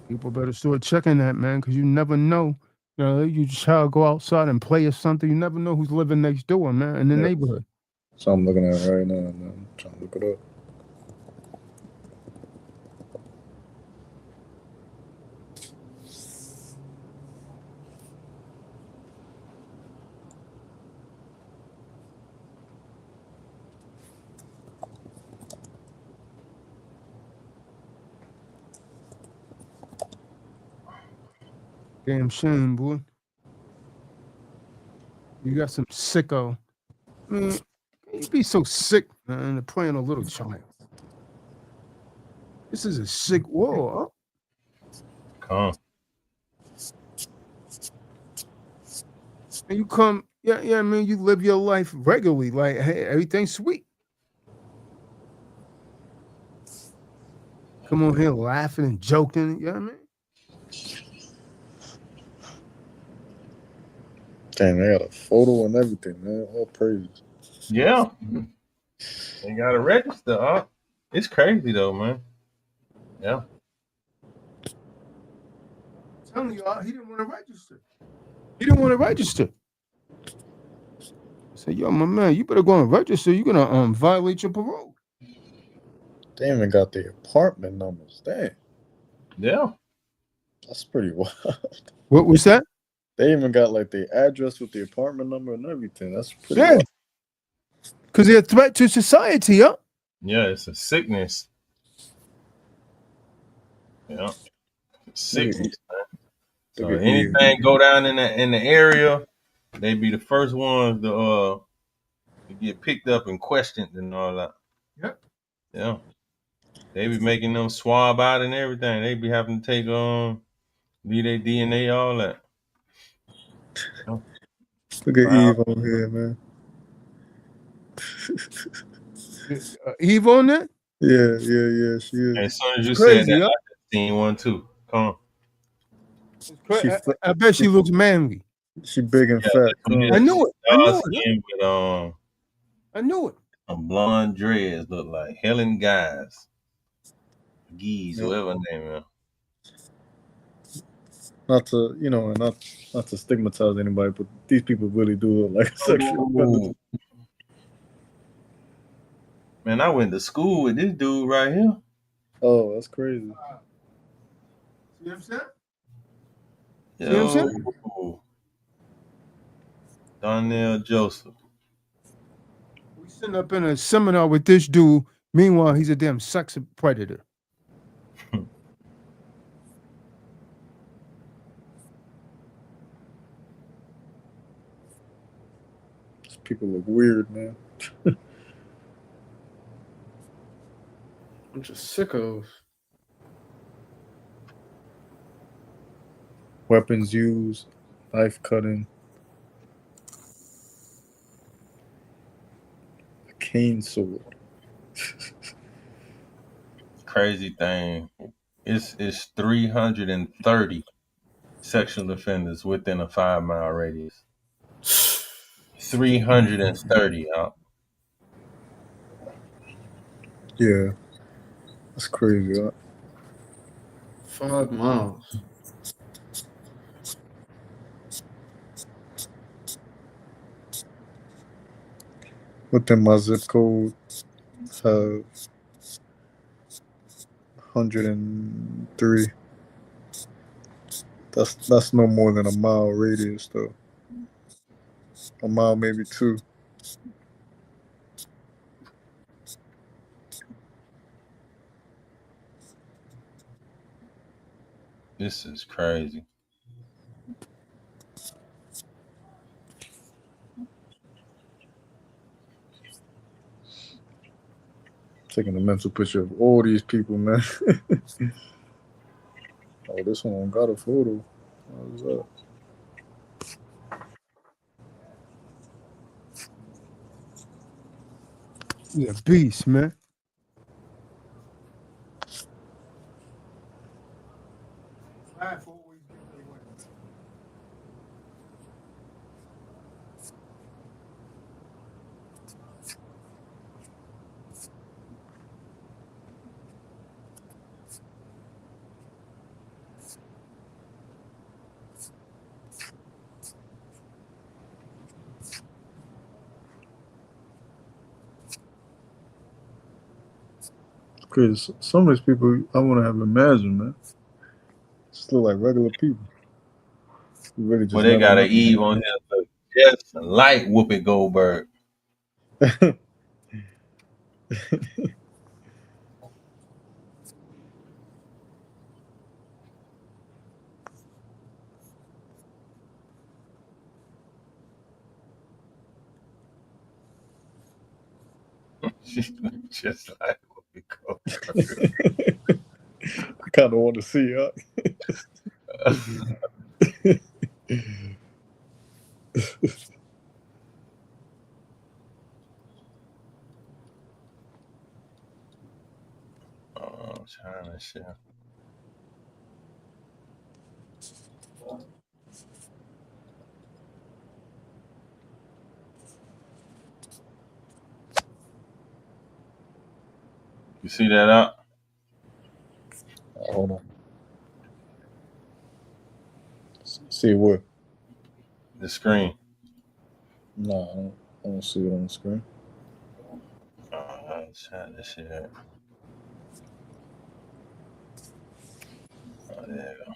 People better start checking that, man, because you never know. You know, you child go outside and play or something. You never know who's living next door, man, in the neighborhood. So I'm looking at it right now, man. I'm trying to look it up. Damn shame, boy. You got some sicko. Man, you be so sick, man, to play on a little child. This is a sick world. Come. And you come, yeah, I mean, you live your life regularly, like, hey, everything's sweet. Come on here laughing and joking, you know what I mean? Damn, they got a photo and everything, man. All praise. Yeah. They gotta register, It's crazy though, man. Yeah. I'm telling you, he didn't want to register. He didn't want to register. I said, yo, my man, you better go and register. You're gonna violate your parole. They even got the apartment numbers. Damn. Yeah. That's pretty wild. What was that? They even got like the address with the apartment number and everything. That's pretty Yeah. wild. Because they're a threat to society, yeah. Yeah, it's a sickness. Yeah. Sickness, man. So anything go down in the area, they be the first ones to get picked up and questioned and all that. Yep. Yeah. They be making them swab out and everything. They be having to take be their DNA, all that. Yeah. Look at Eve on here, man. Eve on that? Yeah, she is. As soon as you Crazy, said that, yeah. I just seen one too. Come on. I bet she looks manly. She big and fat. I knew it. With, I knew it. some blonde dreads, look like Helen Guys. Geese, whatever her name is. not to, you know, not to stigmatize anybody, but these people really do look like a sexual predator. Man, I went to school with this dude right here. Oh, that's crazy. See what I'm saying? Yo, Donnell Joseph. We sitting up in a seminar with this dude. Meanwhile, he's a damn sex predator. These people look weird, man. Bunch of sickos. Weapons used, knife cutting, a cane sword. Crazy thing. It's 330 sexual offenders within a 5-mile radius. 330. Yeah, that's crazy. Huh? 5 miles. Within my zip code, have 103. That's no more than a mile radius, though. A mile, maybe 2. This is crazy. Taking a mental picture of all these people, man. Oh, this one got a photo. How's that? He's a beast, man. Because some of these people I want to have imagined, man. Just look like regular people. You really just Well, they never got know. an Eve on here. Look, just like Whoopi Goldberg. Just like Whoopi Goldberg. I kind of want to see her. I'm trying to share. You see that up? Hold on. See what? The screen. No, I don't see it on the screen. I'm trying to share. Oh, there you go.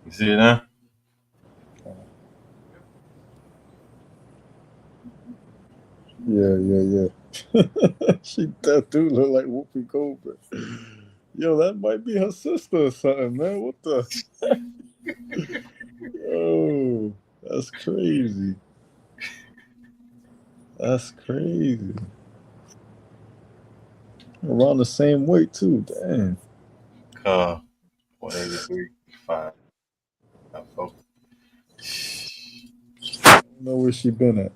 You see it now? Yeah. That dude look like Whoopi Goldberg. Yo, that might be her sister or something, man. What the? Oh, that's crazy. That's crazy. Around the same weight too. Damn. 183, 5, 4. I don't know where she been at.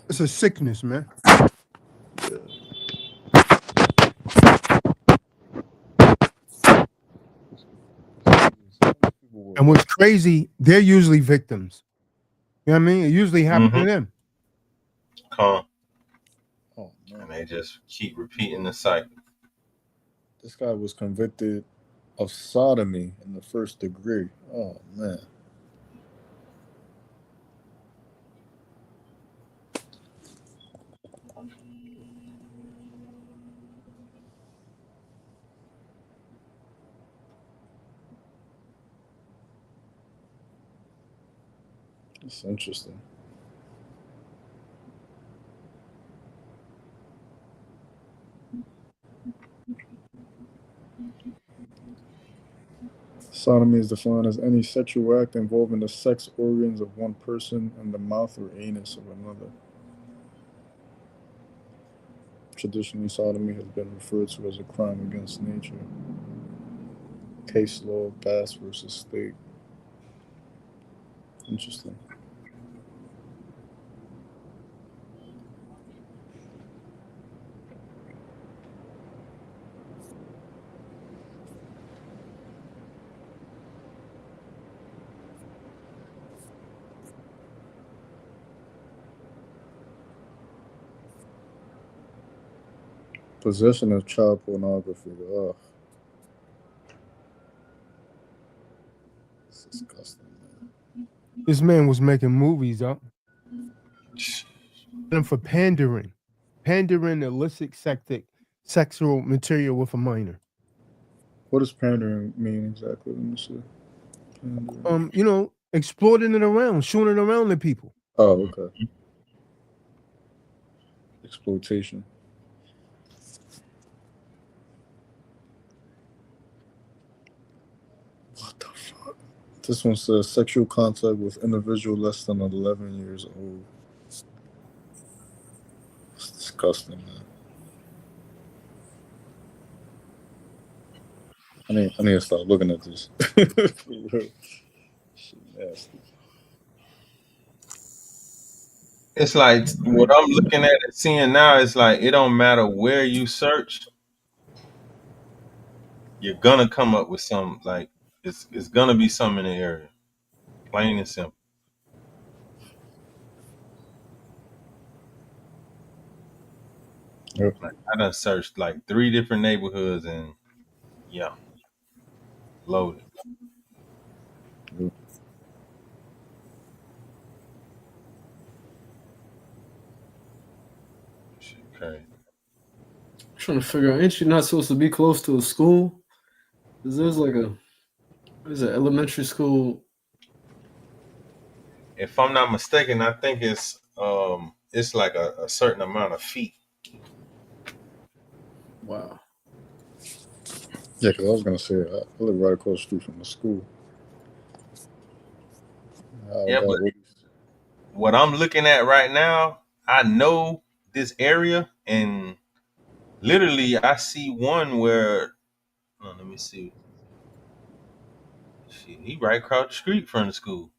It's a sickness, man. And what's crazy, they're usually victims. You know what I mean? It usually happens to them. Oh, man. And they just keep repeating the cycle. This guy was convicted of sodomy in the first degree. Oh man. It's interesting. Sodomy is defined as any sexual act involving the sex organs of one person and the mouth or anus of another. Traditionally, sodomy has been referred to as a crime against nature. Case law, Bass versus State. Interesting. Possession of child pornography. Ugh. It's disgusting, man. This man was making movies up. And for pandering illicit sexual material with a minor. What does pandering mean exactly? Let me see. Pandering. Exploiting it around, shooting it around to people. Oh, okay. Exploitation. What the fuck? This one says sexual contact with individual less than 11 years old. It's disgusting, man. I need to start looking at this. Shit nasty. It's like what I'm looking at and seeing now is like it don't matter where you search, you're gonna come up with some like it's gonna be some in the area. Plain and simple. Yep. Like, I done searched like 3 different neighborhoods and yeah, loaded. Yep. Shit crazy. I'm trying to figure out, ain't you not supposed to be close to a school? Because there's like what is it, elementary school? If I'm not mistaken, I think it's like a certain amount of feet. Wow. Yeah, because I was going to say, I live right across the street from the school. Yeah, but what I'm looking at right now, I know this area, and literally I see one where, let me see. Shit, he right across the street from the school.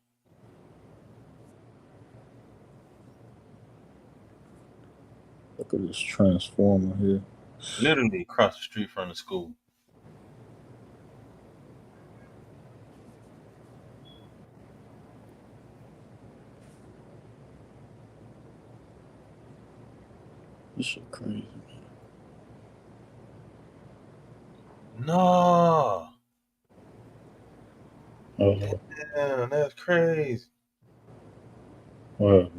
Look at this transformer here. Literally across the street from the school. This shit crazy. No. Oh, Damn, that's crazy. wow.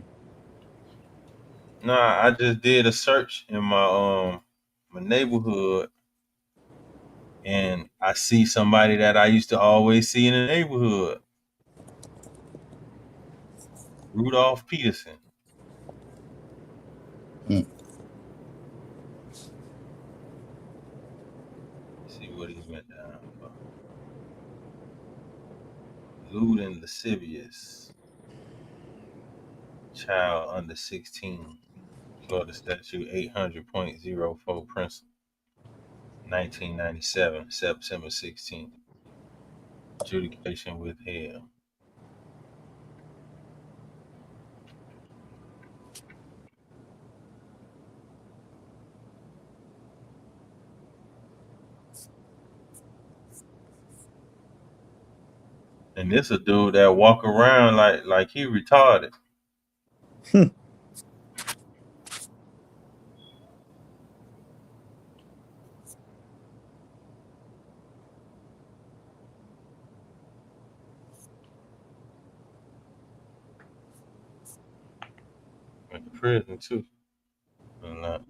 Nah, I just did a search in my neighborhood, and I see somebody that I used to always see in the neighborhood. Rudolph Peterson. See what he went down for. Lewd and lascivious. Child under 16. Florida Statute 800.04 Principle. 1997, September 16th. Adjudication withheld. And this a dude that walk around like he retarded. prison too. And that.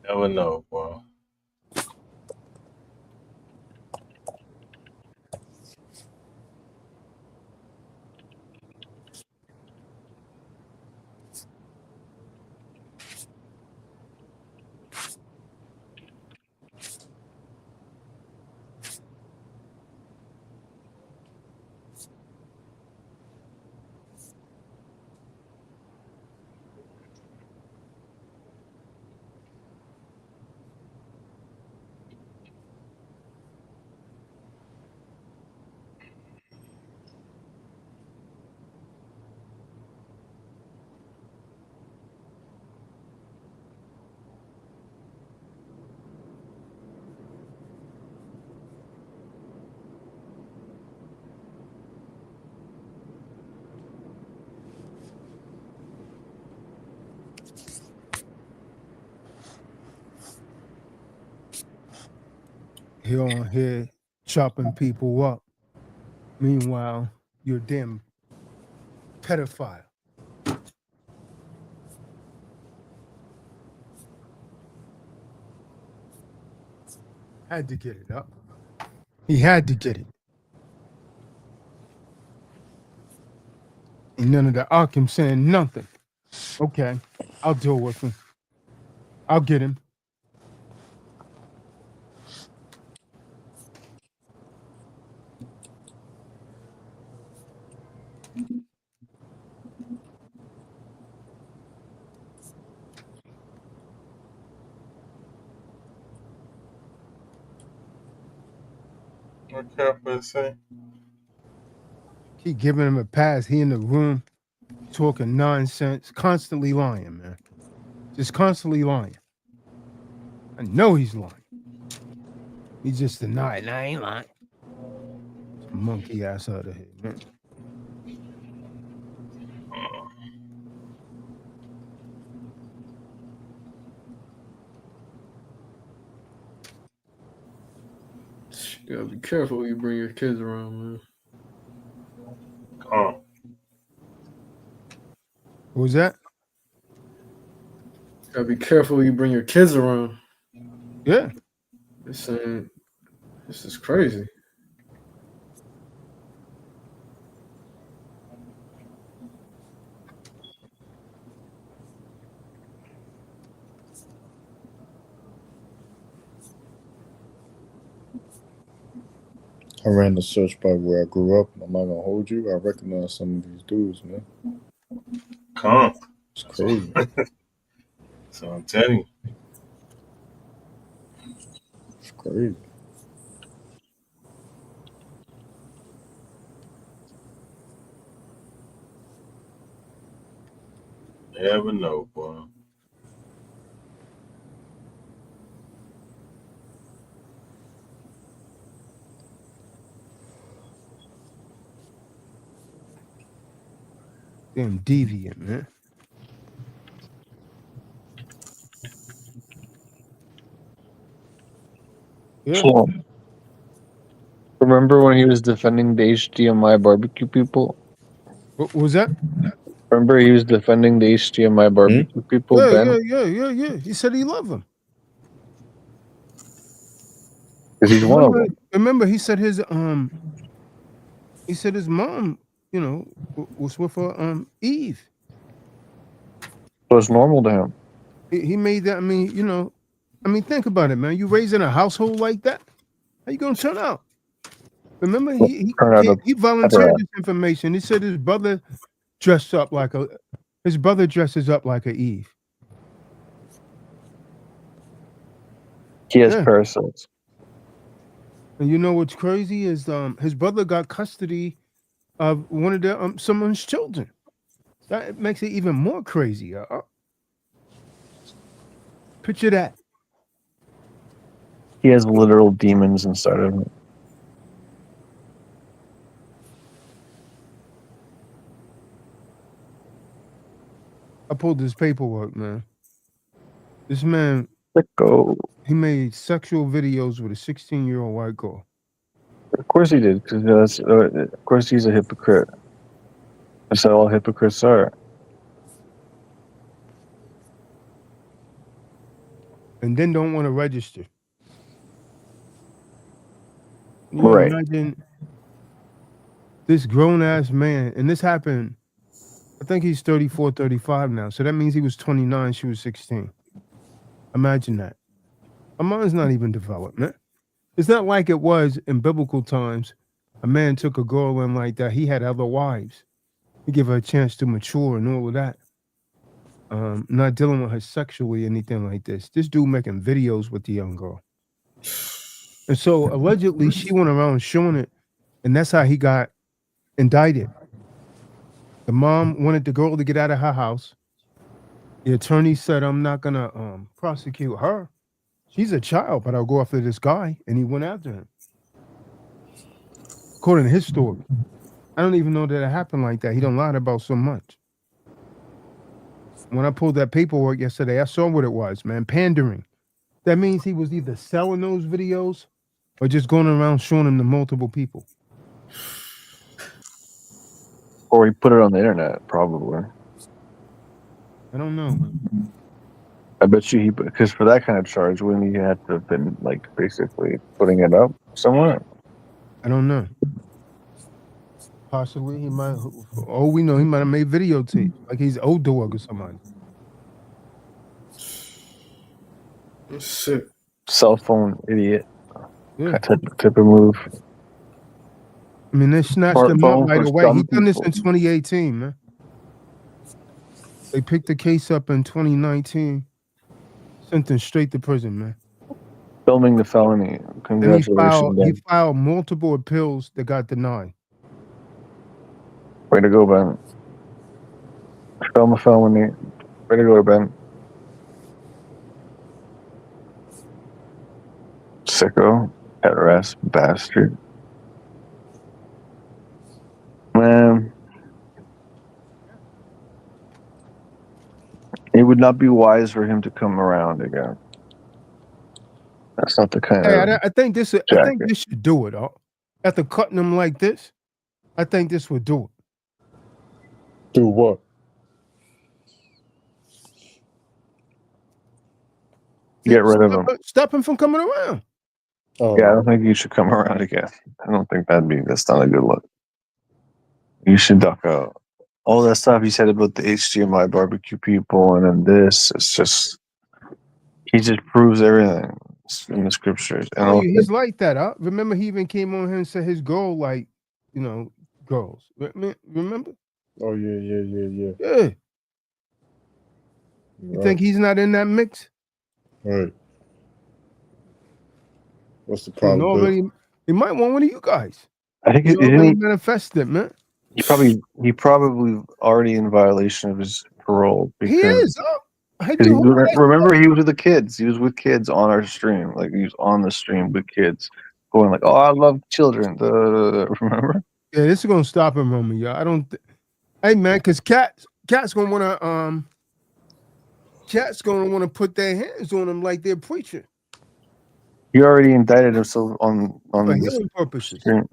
Never know, boy. He on here chopping people up. Meanwhile, you're a damn pedophile. Had to get it up. He had to get it. And none of the Arkham saying nothing. Okay, I'll deal with him. I'll get him. What Careful say? Keep giving him a pass. He in the room talking nonsense, constantly lying, man. Just constantly lying. I know he's lying. He just denied. I ain't lying. Monkey ass out of here, man. You gotta be careful when you bring your kids around, man. Calm. What was that? You gotta be careful when you bring your kids around. Yeah. They're saying this is crazy. I ran the search by where I grew up. I'm not gonna hold you. I recognize some of these dudes, man. Calm. It's crazy. So I'm telling you. It's crazy. Never know, boy. Damn deviant, man. Yeah. Shalom. Remember when he was defending the HDMI barbecue people? What was that? Remember he was defending the HDMI barbecue people, Yeah, Ben? yeah. He said he loved them. Because he's one of them. Remember, he said his mom, you know, was with Eve. So it's normal to him. He made that. I mean, you know, think about it, man. You raised in a household like that, how you gonna turn out? Remember, he volunteered this information. He said his brother dresses up like a Eve. He has parasites. And you know what's crazy is his brother got custody of one of the someone's children. That makes it even more crazy. Picture that. He has literal demons inside of him. I pulled this paperwork, man. This man, Let go. he made sexual videos with a 16-year-old white girl. Of course he did, because of course he's a hypocrite. That's how all hypocrites are. And then don't want to register. You Right. imagine this grown-ass man, and this happened, I think he's 34, 35 now. So that means he was 29, she was 16. Imagine that. Her mind's not even developed, man. It's not like it was in biblical times. A man took a girl in like that. He had other wives. He gave her a chance to mature and all of that. Not dealing with her sexually, anything like this. This dude making videos with the young girl. And so allegedly she went around showing it, and that's how he got indicted. The mom wanted the girl to get out of her house. The attorney said, I'm not gonna prosecute her. She's a child, but I'll go after this guy. And he went after him. According to his story. I don't even know that it happened like that. He done lied about so much. When I pulled that paperwork yesterday, I saw what it was, man. Pandering. That means he was either selling those videos or just going around showing them to multiple people. Or he put it on the internet, probably. I don't know, man. I bet you because for that kind of charge, wouldn't he have to have been, like, basically putting it up somewhere? I don't know. Possibly he might, oh, we know he might have made videotapes, like he's old dog or somebody. That's sick. Cell phone idiot. Yeah. Type of move. I mean, they snatched him up Smartphone right for away. He some done this in people. 2018, man. They picked the case up in 2019, sent him straight to prison, man. Filming the felony. Then Congratulations, he Ben. filed multiple appeals that got denied. Way to go, Ben. Film a felony. Way to go, Ben. Sicko. Head bastard. Man. It would not be wise for him to come around again. That's not the kind Hey, of I think this jacket. should do it. After cutting him like this, I think this would do it. Do what? Get rid of him. Stop him from coming around. Oh, Yeah, I don't think you should come around again. I don't think that's not a good look. You should duck out. All that stuff you said about the HDMI barbecue people and then this, it's just, he just proves everything in the scriptures. And Oh, he's like that, huh? Remember, he even came on here and said his girl, like, girls. Remember? oh yeah. Yeah. You think he's not in that mix? Right. What's the And problem? already, he might want one of you guys. I think He already manifested, man. he probably already in violation of his parole. He Because is. Huh? remember, he was with the kids. He was with kids on our stream. Like, he was on the stream with kids going like, oh, I love children. Remember? Yeah, this is gonna stop him, Roman. Y'all. I don't. Hey, man, because cat's gonna wanna put their hands on him like they're preaching He already indicted himself on for this healing purposes. stream.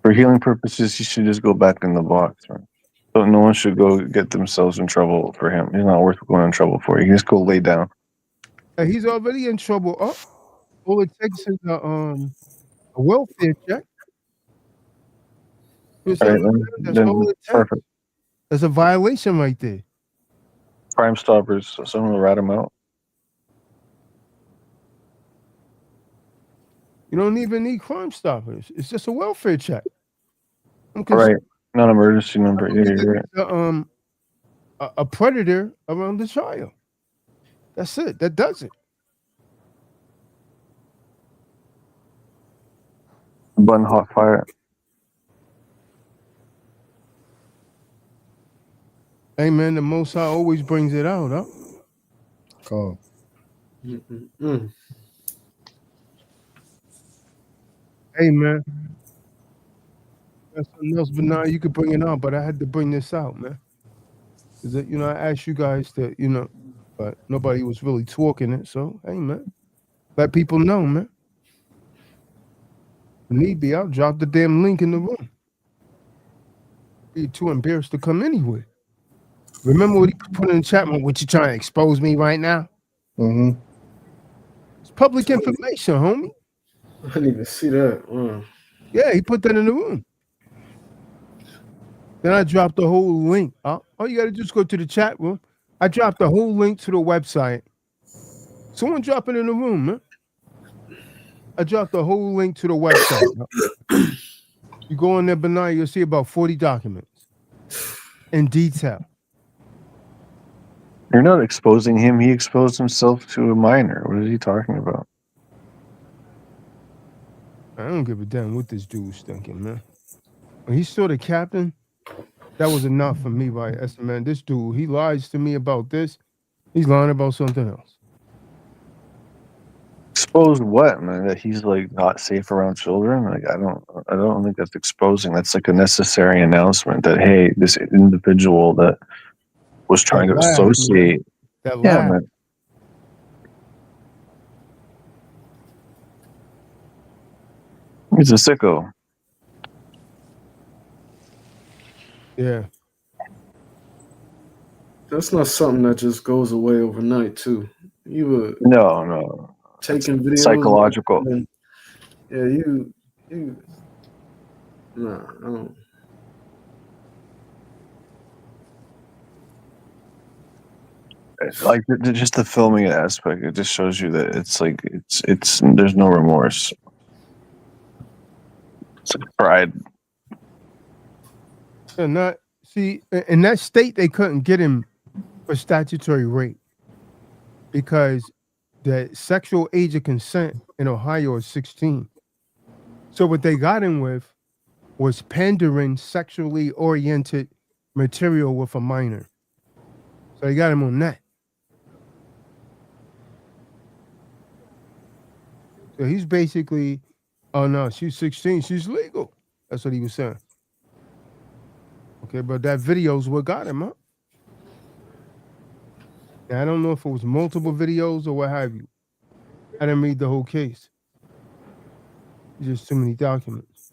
For healing purposes, he should just go back in the box, right? So no one should go get themselves in trouble for him. He's not worth going in trouble for. He can just go lay down. Hey, he's already in trouble. All it takes is a welfare check. Right, then all it takes. perfect. There's a violation right there. Crime Stoppers, so someone will rat him out. You don't even need Crime Stoppers. It's just a welfare check. All right, not emergency number. Yeah, you're right. A predator around the child. That's it. That does it. Bun hot fire. Hey, man, the Most High always brings it out, huh? Calm. Mm-mm-mm. Hey man, that's something else, but now you could bring it out. But I had to bring this out, man. Is that I asked you guys to but nobody was really talking it. So hey man, let people know, man. If need be, I'll drop the damn link in the room. Be too embarrassed to come anywhere. Remember what he put in the chat room? What you trying to expose me right now? Mm-hmm. It's public information, homie. I didn't even see that. Wow. Yeah, he put that in the room. Then I dropped the whole link. All you got to do is go to the chat room. I dropped the whole link to the website. Someone drop it in the room, man. I dropped the whole link to the website. You go in there, Benai, you'll see about 40 documents in detail. You're not exposing him. He exposed himself to a minor. What is he talking about? I don't give a damn what this dude was thinking, man. When he saw the captain, that was enough for me, right? I said, man, this dude, he lies to me about this. He's lying about something else. Exposed what, man? That he's like not safe around children? Like I don't think that's exposing. That's like a necessary announcement that hey, this individual that was trying to associate. That Yeah, laugh. man. He's a sicko. Yeah. That's not something that just goes away overnight, too. You were No. taking videos. Psychological. Yeah, you. Nah, I don't. Like just the filming aspect, it just shows you that it's like it's there's no remorse. It's like pride. And in that state, they couldn't get him for statutory rape because the sexual age of consent in Ohio is 16. So what they got him with was pandering sexually oriented material with a minor. So they got him on that. So he's basically, oh no, she's 16, she's legal. That's what he was saying. Okay, but that video's what got him, huh? Now, I don't know if it was multiple videos or what have you. I didn't read the whole case. Just too many documents.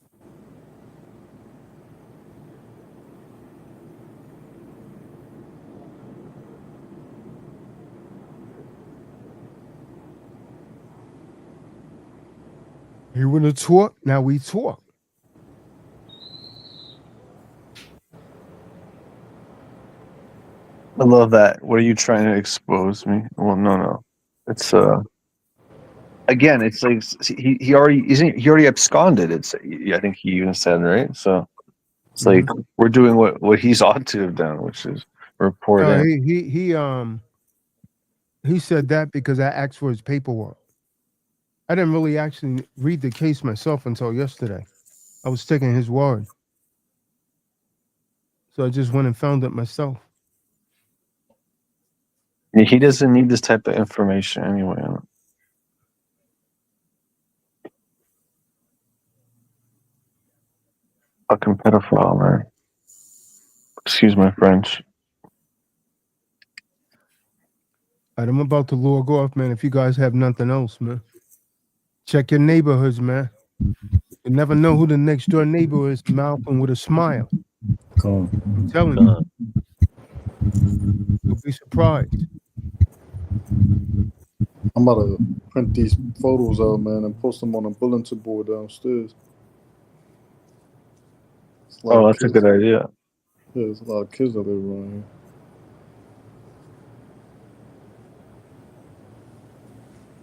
You want to talk? Now we talk. I love that. What are you trying to expose me? Well, no. It's again, it's like he already absconded. I think he even said, right? So it's like we're doing what he's ought to have done, which is report in. He said that because I asked for his paperwork. I didn't really actually read the case myself until yesterday. I was taking his word. So I just went and found it myself. He doesn't need this type of information anyway. Fucking pedophile, man. Excuse my French. All right, I'm about to log off, man. If you guys have nothing else, man. Check your neighborhoods, man. You never know who the next door neighbor is, Malcolm, with a smile. Cool. I'm telling you. You'll be surprised. I'm about to print these photos out, man, and post them on a bulletin board downstairs. Oh, that's a good idea. Yeah, there's a lot of kids that live around here.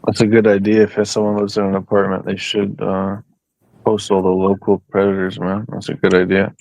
That's a good idea. If someone lives in an apartment, they should post all the local predators, man. That's a good idea.